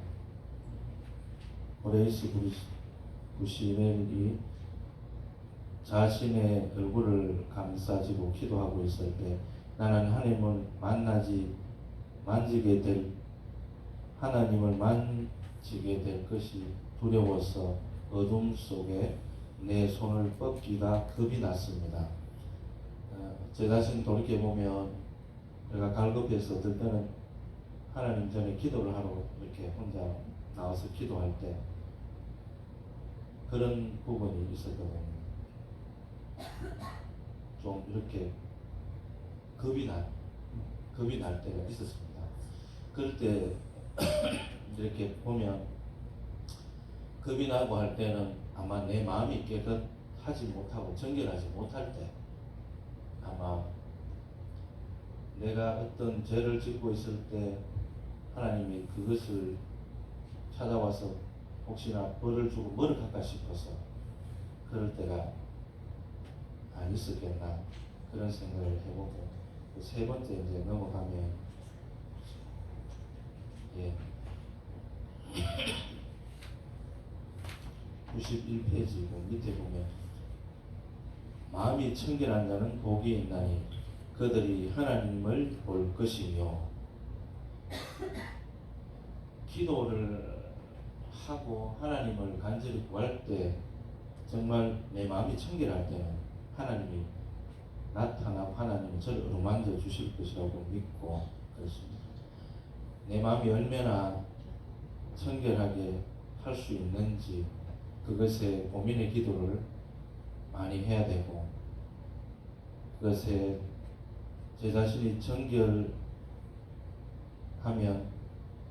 호레이스 구시멜이 자신의 얼굴을 감싸지고 기도하고 있을 때 나는 하나님을 만지게 될 것이 두려워서 어둠 속에 내 손을 뻗기가 겁이 났습니다. 제 자신 돌이켜보면 제가 갈급해서 어떨 때는 하나님 전에 기도를 하러 이렇게 혼자 나와서 기도할 때 그런 부분이 있었거든요. 좀 이렇게 겁이 날 때가 있었습니다. 그럴 때 이렇게 보면 겁이 나고 할 때는 아마 내 마음이 깨끗하지 못하고 정결하지 못할 때, 아마 내가 어떤 죄를 짓고 있을 때 하나님이 그것을 찾아와서 혹시나 벌을 주고 머쓱할까 싶어서 그럴 때가 안 있었겠나 그런 생각을 해보고, 세 번째 이제 넘어가면 예 91페이지고 밑에 보면 마음이 청결한 자는 복이 있나니 그들이 하나님을 볼 것이며, 기도를 하고 하나님을 간절히 구할 때 정말 내 마음이 청결할 때는 하나님이 나타나고 하나님이 저를 어루만져 주실 것이라고 믿고 그렇습니다. 내 마음이 얼마나 청결하게 할 수 있는지 그것에 고민의 기도를 많이 해야 되고, 그것에 제 자신이 정결하면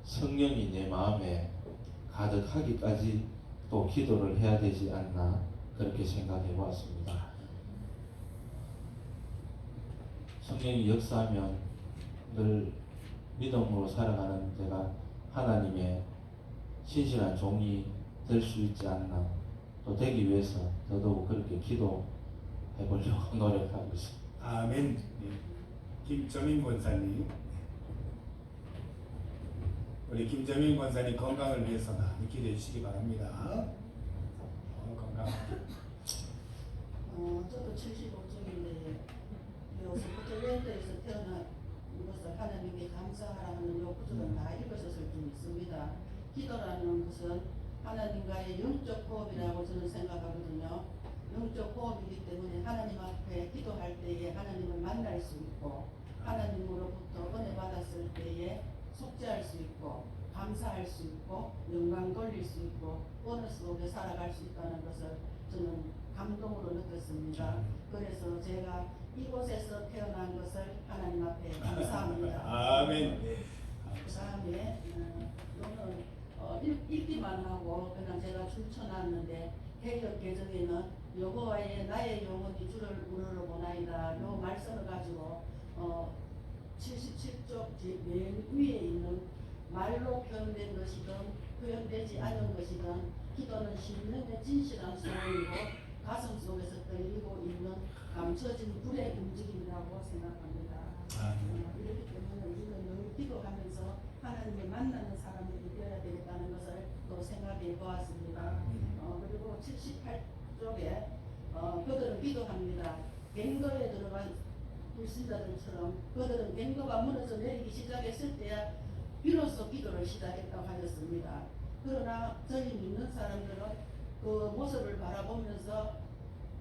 성령이 내 마음에 가득하기까지 또 기도를 해야 되지 않나 그렇게 생각해 보았습니다. 성령이 역사하면 늘 믿음으로 살아가는 제가 하나님의 신실한 종이 될 수 있지 않나, 또 되기 위해서 더더욱 그렇게 기도해 보려고 노력하고 있습니다. 아멘. 네. 김정인 권사님, 우리 김정인 권사님 건강을 위해서 많이 기도해 주시기 바랍니다. 건강. 저도 75쪽인데 요스포틀랜드에서 태어난 것을 하나님께 감사하라는 요 구절은 다 읽으셨을 줄 믿습니다. 기도라는 것은 하나님과의 영적 호흡이라고 저는 생각하거든요. 영적 호흡이기 때문에 하나님 앞에 기도할 때에 하나님을 만날 수 있고, 하나님으로부터 은혜 받았을 때에 속죄할 수 있고, 감사할 수 있고, 영광 돌릴 수 있고, 은혜 속에 살아갈 수 있다는 것을 저는 감동으로 느꼈습니다. 그래서 제가 이곳에서 태어난 것을 하나님 앞에 감사합니다. 아멘. 그 다음에 오늘 읽기만 하고 그냥 제가 줄쳐놨는데, 개혁 개정에는 여호와의 나의 영혼이 주를 우러러보나이다 요 말씀을 가지고 77쪽 맨 위에 있는 말로 표현된 것이든 표현되지 않은 것이든 기도는 심령의 진실한 소원이고 가슴 속에서 떨리고 있는 감춰진 불의 움직임이라고 생각합니다. 이렇기 때문에 우리는 늘 기도하면서 하나님을 만나는 사람들이 되어야 되겠다는 것을 또 생각해 보았습니다. 그리고 78쪽에 그들은 기도합니다. 갱도에 들어간 불신자들처럼 그들은 갱도가 무너져 내리기 시작했을 때야 비로소 기도를 시작했다고 하셨습니다. 그러나 저희 믿는 사람들은 그 모습을 바라보면서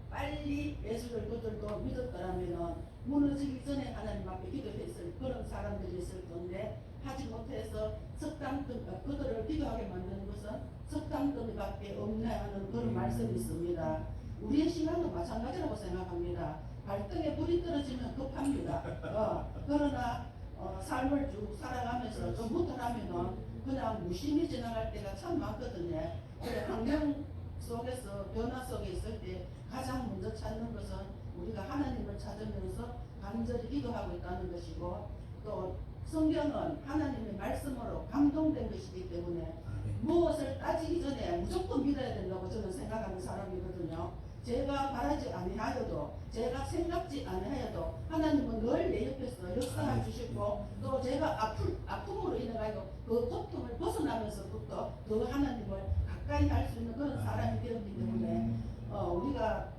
빨리 예수를 그들도 믿었더라면 무너지기 전에 하나님 앞에 기도했을 그런 사람들이 있을 건데, 하지 못해서 그들을 기도하게 만드는 것은 석탄더미밖에 없네 하는 그런 말씀이 있습니다. 우리의 신앙도 마찬가지라고 생각합니다. 발등에 불이 떨어지면 급합니다. 그러나 삶을 쭉 살아가면서 좀 무탈하면은 그냥 무심히 지나갈 때가 참 많거든요. 그래, 환경 속에서 변화 속에 있을 때 가장 먼저 찾는 것은 우리가 하나님을 찾으면서 간절히 기도하고 있다는 것이고, 또 성경은 하나님의 말씀으로 감동된 것이기 때문에 무엇을 따지기 전에 무조건 믿어야 된다고 저는 생각하는 사람이거든요. 제가 바라지 아니하여도 제가 생각지 아니하여도 하나님은 늘 내 옆에서 역사해 주시고 또 제가 아픔으로 인해 가지고 그 고통을 벗어나면서부터 더 하나님을 가까이 할 수 있는 그런 사람이 되었기 때문에 우리가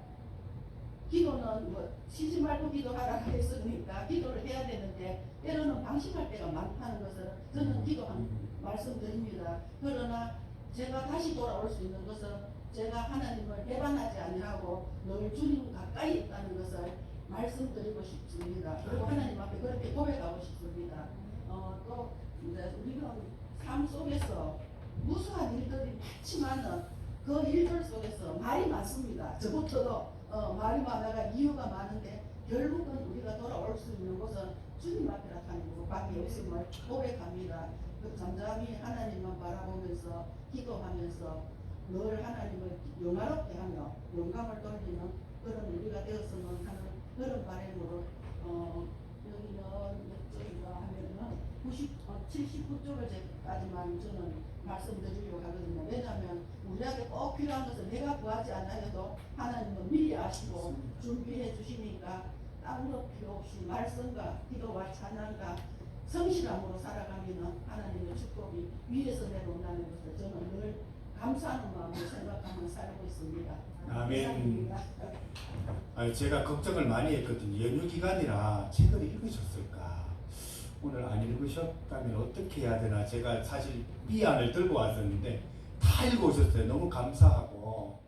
기도는 뭐 쉬지 말고 기도하라 했으니까 기도를 해야 되는데 때로는 방심할 때가 많다는 것을 저는 기도한 말씀드립니다. 그러나 제가 다시 돌아올 수 있는 것은 제가 하나님을 배반하지 아니하고 늘 주님 가까이 있다는 것을 말씀드리고 싶습니다. 그리고 하나님 앞에 그렇게 고백하고 싶습니다. 또 이제 우리가 삶 속에서 무수한 일들이 많지만은 그 일들 속에서 말이 많습니다. 저부터도 말이 많아가 이유가 많은데 결국은 우리가 돌아올 수 있는 곳은 주님 앞이라는 것밖에 없음을 고백합니다. 그 잠잠히 하나님만 바라보면서 기도하면서 늘 하나님을 영화롭게 하며 영광을 돌리는 그런 우리가 되었으면 하는 그런 바람으로 여기는 몇 쪽인가 하면은 79쪽까지만 저는 말씀드리려고 하거든요. 왜냐하면 우리에게 꼭 필요한 것은 내가 구하지 않아도 하나님은 미리 아시고 준비해 주시니까 아무런 필요 없이 말씀과 기도와 찬양과 성실함으로 살아가면 하나님의 축복이 위에서 내려온다는 것을 저는 늘 감사하는 마음으로 생각하며 살고 있습니다. 아멘. 제가 걱정을 많이 했거든요. 연휴 기간이라 책을 읽으셨을까? 오늘 안 읽으셨다면 어떻게 해야 되나? 제가 사실 B안을 들고 왔었는데 다 읽어오셨어요. 너무 감사하고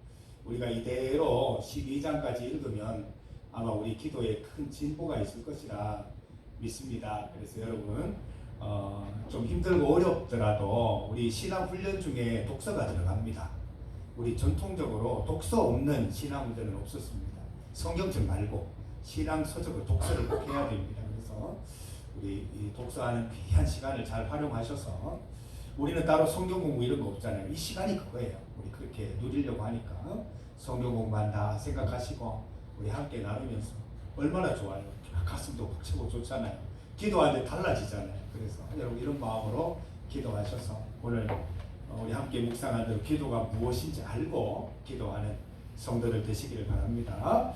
우리가 이대로 12장까지 읽으면 아마 우리 기도에 큰 진보가 있을 것이라 믿습니다. 그래서 여러분 좀 힘들고 어렵더라도 우리 신앙 훈련 중에 독서가 들어갑니다. 우리 전통적으로 독서 없는 신앙 훈련은 없었습니다. 성경책 말고 신앙 서적을 독서를 꼭 해야 됩니다. 그래서 우리 이 독서하는 귀한 시간을 잘 활용하셔서 우리는 따로 성경 공부 이런 거 없잖아요. 이 시간이 그거예요. 우리 그렇게 누리려고 하니까 성경 공부한다 생각하시고 우리 함께 나누면서 얼마나 좋아요. 가슴도 벅차고 좋잖아요. 기도하는데 달라지잖아요. 그래서 여러분 이런 마음으로 기도하셔서 오늘 우리 함께 묵상한 대로 기도가 무엇인지 알고 기도하는 성도들 되시기를 바랍니다.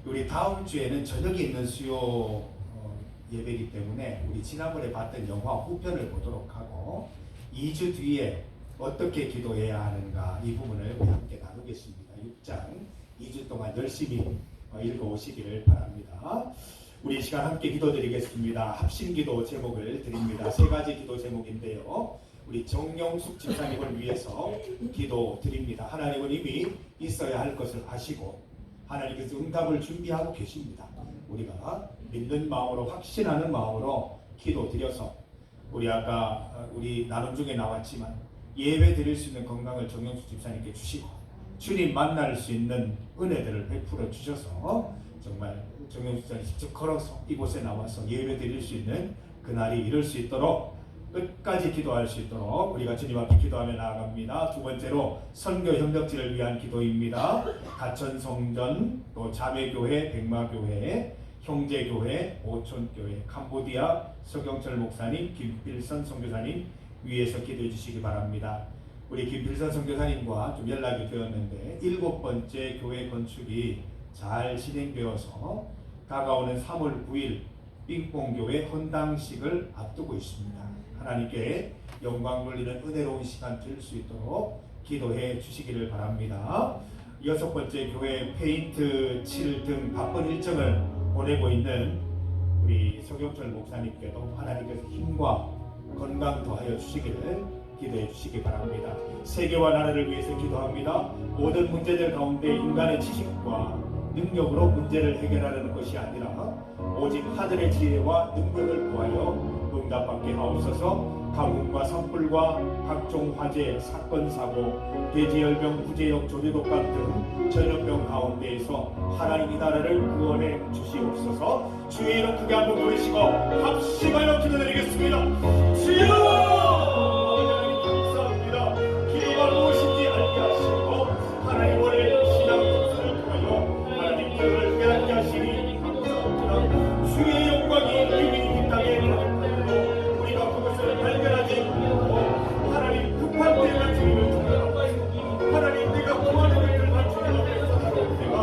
우리 다음 주에는 저녁에 있는 수요 예배이기 때문에 우리 지난번에 봤던 영화 후편을 보도록 하고 2주 뒤에 어떻게 기도해야 하는가 이 부분을 우리 함께 나누겠습니다. 6장 2주 동안 열심히 읽어오시기를 바랍니다. 우리 이 시간 함께 기도드리겠습니다. 합심기도 제목을 드립니다. 3가지 기도 제목인데요. 우리 정영숙 집사님을 위해서 기도드립니다. 하나님은 이미 있어야 할 것을 아시고 하나님께서 응답을 준비하고 계십니다. 우리가 믿는 마음으로 확신하는 마음으로 기도드려서 우리 아까 우리 나눔 중에 나왔지만 예배 드릴 수 있는 건강을 정영숙 집사님께 주시고 주님 만날 수 있는 은혜들을 베풀어 주셔서 정말 정영숙 집사님 직접 걸어서 이곳에 나와서 예배 드릴 수 있는 그날이 이룰 수 있도록 끝까지 기도할 수 있도록 우리가 주님 앞에 기도하며 나아갑니다. 두 번째로 선교 협력지를 위한 기도입니다. 가천성전, 또 자매교회, 백마교회, 형제교회, 오촌교회, 캄보디아 서경철 목사님, 김필선 선교사님 위에서 기도해 주시기 바랍니다. 우리 김필선 선교사님과 좀 연락이 되었는데 7번째 교회 건축이 잘 진행되어서 다가오는 3월 9일 빙봉교회 헌당식을 앞두고 있습니다. 하나님께 영광 돌리는 은혜로운 시간 될 수 있도록 기도해 주시기를 바랍니다. 6번째 교회 페인트 칠 등 바쁜 일정을 보내고 있는 우리 서경철 목사님께도 하나님께서 힘과 건강 더하여 주시기를 기도해 주시기 바랍니다. 세계와 나라를 위해서 기도합니다. 모든 문제들 가운데 인간의 지식과 능력으로 문제를 해결하려는 것이 아니라 오직 하늘의 지혜와 능력을 구하여 응답받게 하옵소서. 가뭄과 산불과 각종 화재, 사건, 사고, 대지열병, 구제역, 조류독감 등 전염병 가운데에서 하나님 이 나라를 구원해 주시옵소서. 주의 이름 크게 한번 부르시고 합심하여 기도드리겠습니다. 주여! 감사합니다. 기도가 무엇인지 알게 하시고 하나님 원래 신앙 특수를 통하여 하나님 기도를 깨닫게 하시니 감사합니다. 주의 영광이 이미 이 땅에 나타나고 우리가 그것을 발견하지 못하고 하나님 급한 때만 주님을 통하여 하나님 내가 구하는 일을 주님 앞에서 내가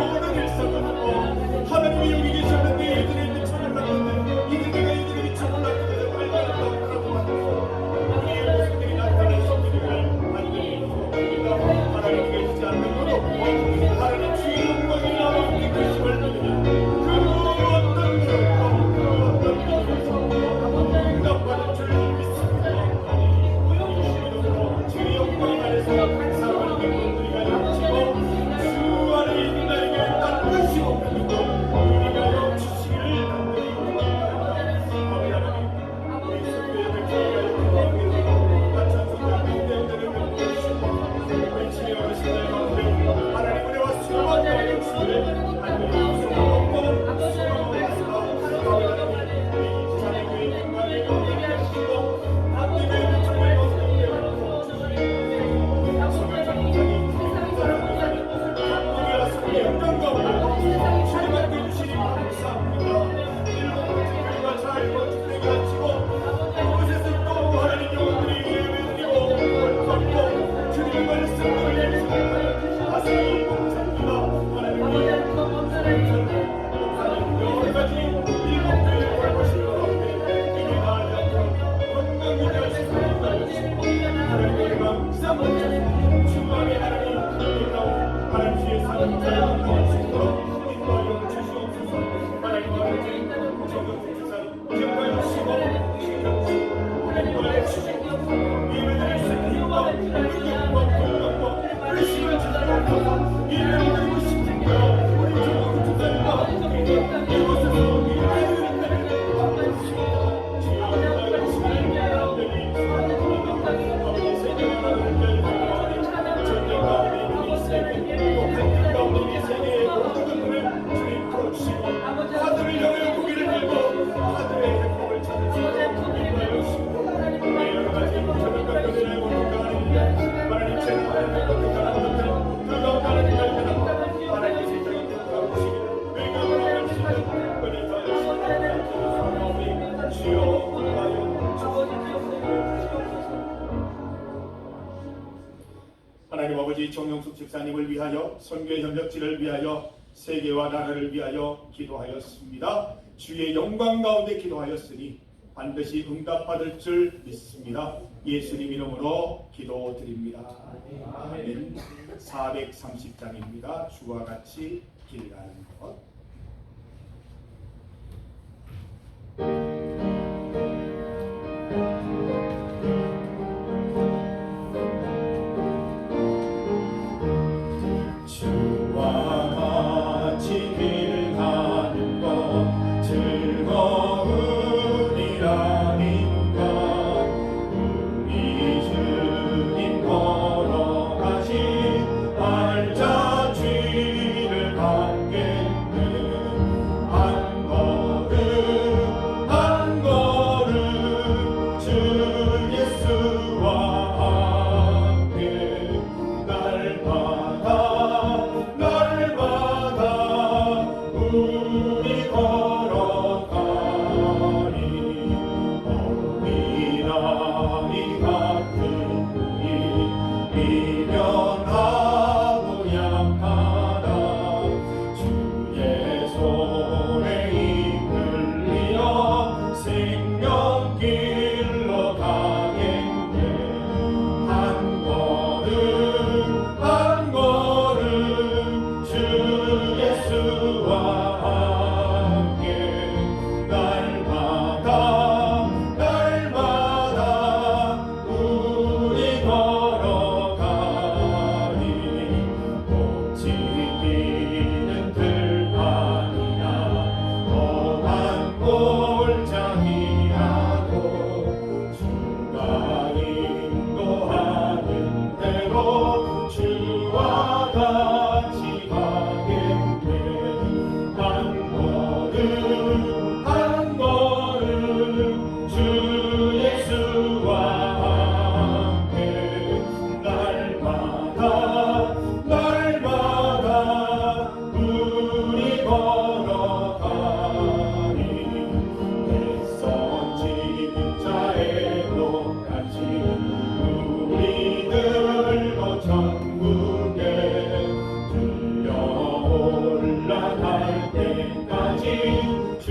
모든 일상을 하고 하나님이 여기 계셨는데 이들의 미쳐 몰랐는데 이들에게 이들의 미쳐 몰랐는데 발견한다고 그러고 하고 우리의 모습들이 나타날 수있기를 하나님입니다. 하나님 계시지 않는 것도 하나님 주의 영광이 나와 있는 것임을 믿으며 그 어떤 기록도 그 어떤 믿음에서 응답받을 줄 믿습니다. 주의 영광 안에서 사랑하는 분들이가 영치고 주 안에 있는 나에게 따뜻이 없는 우리가 주시기를 간절히 바랍니다. 우리 성도의 백성과 가천성과 대대되는 명령이시고 외치며 하시는 가운데 하나님 은혜와 수고와 영광을 간절히 수고하고 하나님 아버지 정영숙 집사님을 위하여 선교의 협력지를 위하여 세계와 나라를 위하여 기도하였습니다. 주의 영광 가운데 기도하였으니 반드시 응답받을 줄 믿습니다. 예수님 이름으로 기도드립니다. 아멘. 430장입니다. 주와 같이 길 가는 것. 알자 죄를 받겠는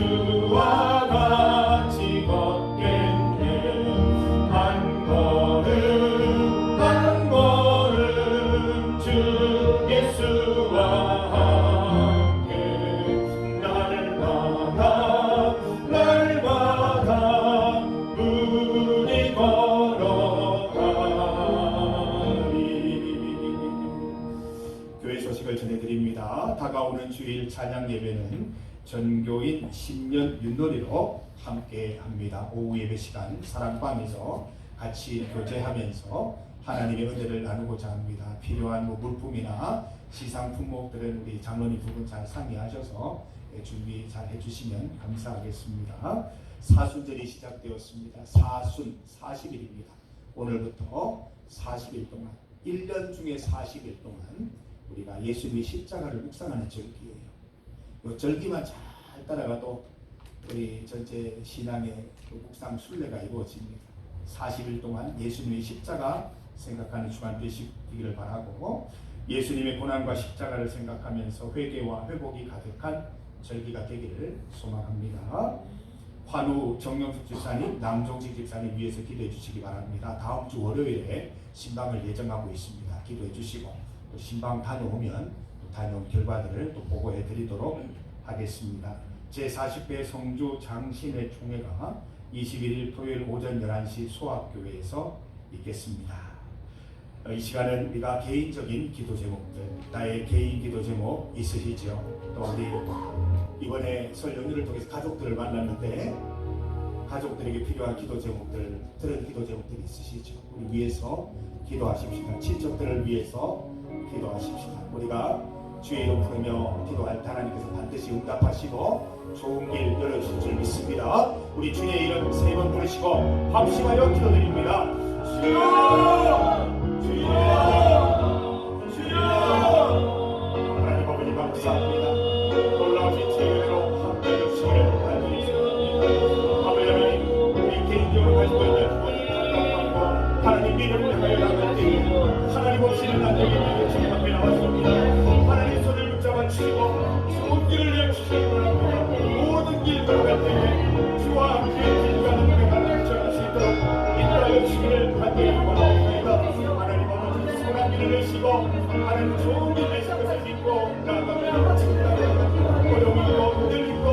예수와 같이 걷겠네. 한 걸음 한 걸음 주 예수와 함께 날마다 우리 걸어가리. 교회 소식을 전해드립니다. 다가오는 주일 찬양 예배는 전교인 10년 윷놀이로 함께 합니다. 오후 예배 시간 사랑방에서 같이 교제하면서 하나님의 은혜를 나누고자 합니다. 필요한 물품이나 시상 품목들은 우리 장로님 두 분 잘 상의하셔서 준비 잘 해주시면 감사하겠습니다. 사순절이 시작되었습니다. 사순 40일입니다. 오늘부터 40일 동안 1년 중에 40일 동안 우리가 예수님의 십자가를 묵상하는 절기예요. 이 절기만 잘 따라가도 우리 전체 신앙의 묵상 순례가 이루어집니다. 40일 동안 예수님의 십자가 생각하는 주간 되시기를 바라고, 예수님의 고난과 십자가를 생각하면서 회개와 회복이 가득한 절기가 되기를 소망합니다. 환우 정영숙 집사님, 남종식 집사님 위해서 기도해 주시기 바랍니다. 다음 주 월요일에 신방을 예정하고 있습니다. 기도해 주시고 또 신방 다녀오면 다녀온 결과들을 또 보고해 드리도록 하겠습니다. 제40회 성주 장신회 총회가 21일 토요일 오전 11시 소학교회에서 있겠습니다. 이 시간은 우리가 개인적인 기도 제목들, 나의 개인 기도 제목 있으시죠? 또 우리 이번에 설 연휴를 통해서 가족들을 만났는데 가족들에게 필요한 기도 제목들, 들은 기도 제목들이 있으시죠? 우리 위해서 기도하십시다. 친척들을 위해서 기도하십시다. 우리가 주의 이름 부르며 기도할 때 하나님께서 반드시 응답하시고 좋은 길 열어주실 줄 믿습니다. 우리 주의 이름 3번 부르시고 합심하여 기도드립니다. 주여! 주여! 주여! 하나님 아버지 감사합니다. 놀라우신 주의로 함께 주시기를 간절히 소원합니다. 아버지 하나님, 우리 개인적으로 가지고 있는 감각과 하나님 믿음을 향하여 나갈 때 하나님 없이는 안 되기 때문에 주님 앞에 나왔습니다. 하나님 손을 붙잡아 주시고 좋은 길을 내주시기 바랍니다. 모든 길 걸어갈 때에 주와 함께 길 가는 우리가 나타날 수 있도록 인도하여 주시기를 간절히 원하옵나이다. 하나님 아버지 선한 길을 내시고 하나님 좋은 길을 내실 것을 믿고 나아갑니다. 어려움이고 흔들리고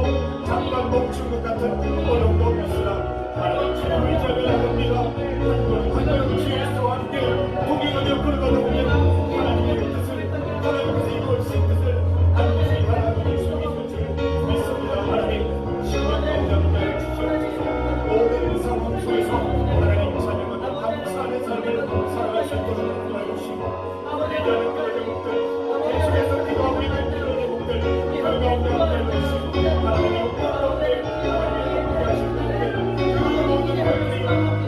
잠깐 멈춘 것 같은 어려움도 있으나 하나님 주의 의지하며 나갑니다. 한 걸음 주의와 함께 동행하며 걸어가다 보면 하나님의 뜻을 하나님께서 이루어질 뜻을 반드시 하나님의 예수님이 이루어질 줄 믿습니다. 하나님 신명 가운데 주시옵소서. 모든 상황 속에서 하나님 찬양하며 감사하는 삶을 살아갈 수 있도록 도와주시고 기도하는 그런 제목들, 계속해서 기도하고 있는 그런 제목들 결과가 함께 해주시고 하나님의 가운데 하나님의 함께하신 분들 그 모든 것들이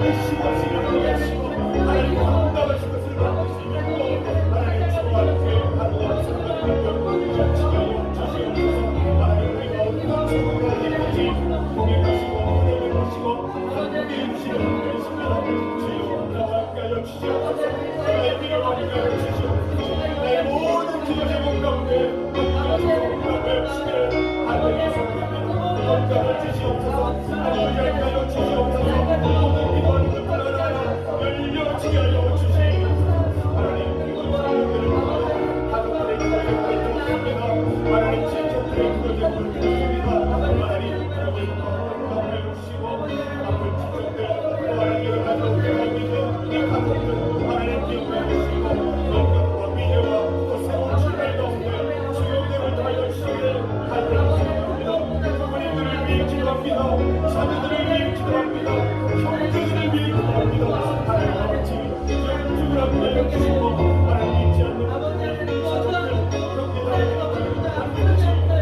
일심없이 일어나시고 하나님의 응답하신 것을 반드시 믿고 하나님 주와 함께 하루와 생각하며 지켜요 주시옵소서. 하나님 우리가 어떤 생각을 했는지 공격하시고 은혜를 보시고 함께 해주시는 분들이십니다. 주여 나와 함께하여 주시옵소서. 나의 필요가 함께하여 주시옵소서. 나의 모든 기도 제목 가운데 응답을 주시기를 하나님의 성도입니다. 응답을 주시옵소서. 하나님 함께하여 주시옵소서. 모든 기도하는 것들 하나하나 열려지게 하여 주시옵소서. 하나님 그리고 자녀들을 가족들의 기도에 있도록 합니다. 하나님 친척들의 기도 제목을 드렸습니다. 하나님 그에게 응답을 주시고 아픈 친척들 또 하나님 여러 가지 어려움을 믿는 이 가족들 하나님 기억해 주시고 영광과 미래와 또 새로운 출발 가운데 주용됨을 더하여 주시기를 간절히 기도합니다. 부모님들을 위해 기도합니다. 자녀들을 위해 기도합니다. 형제들을 위해 기도합니다.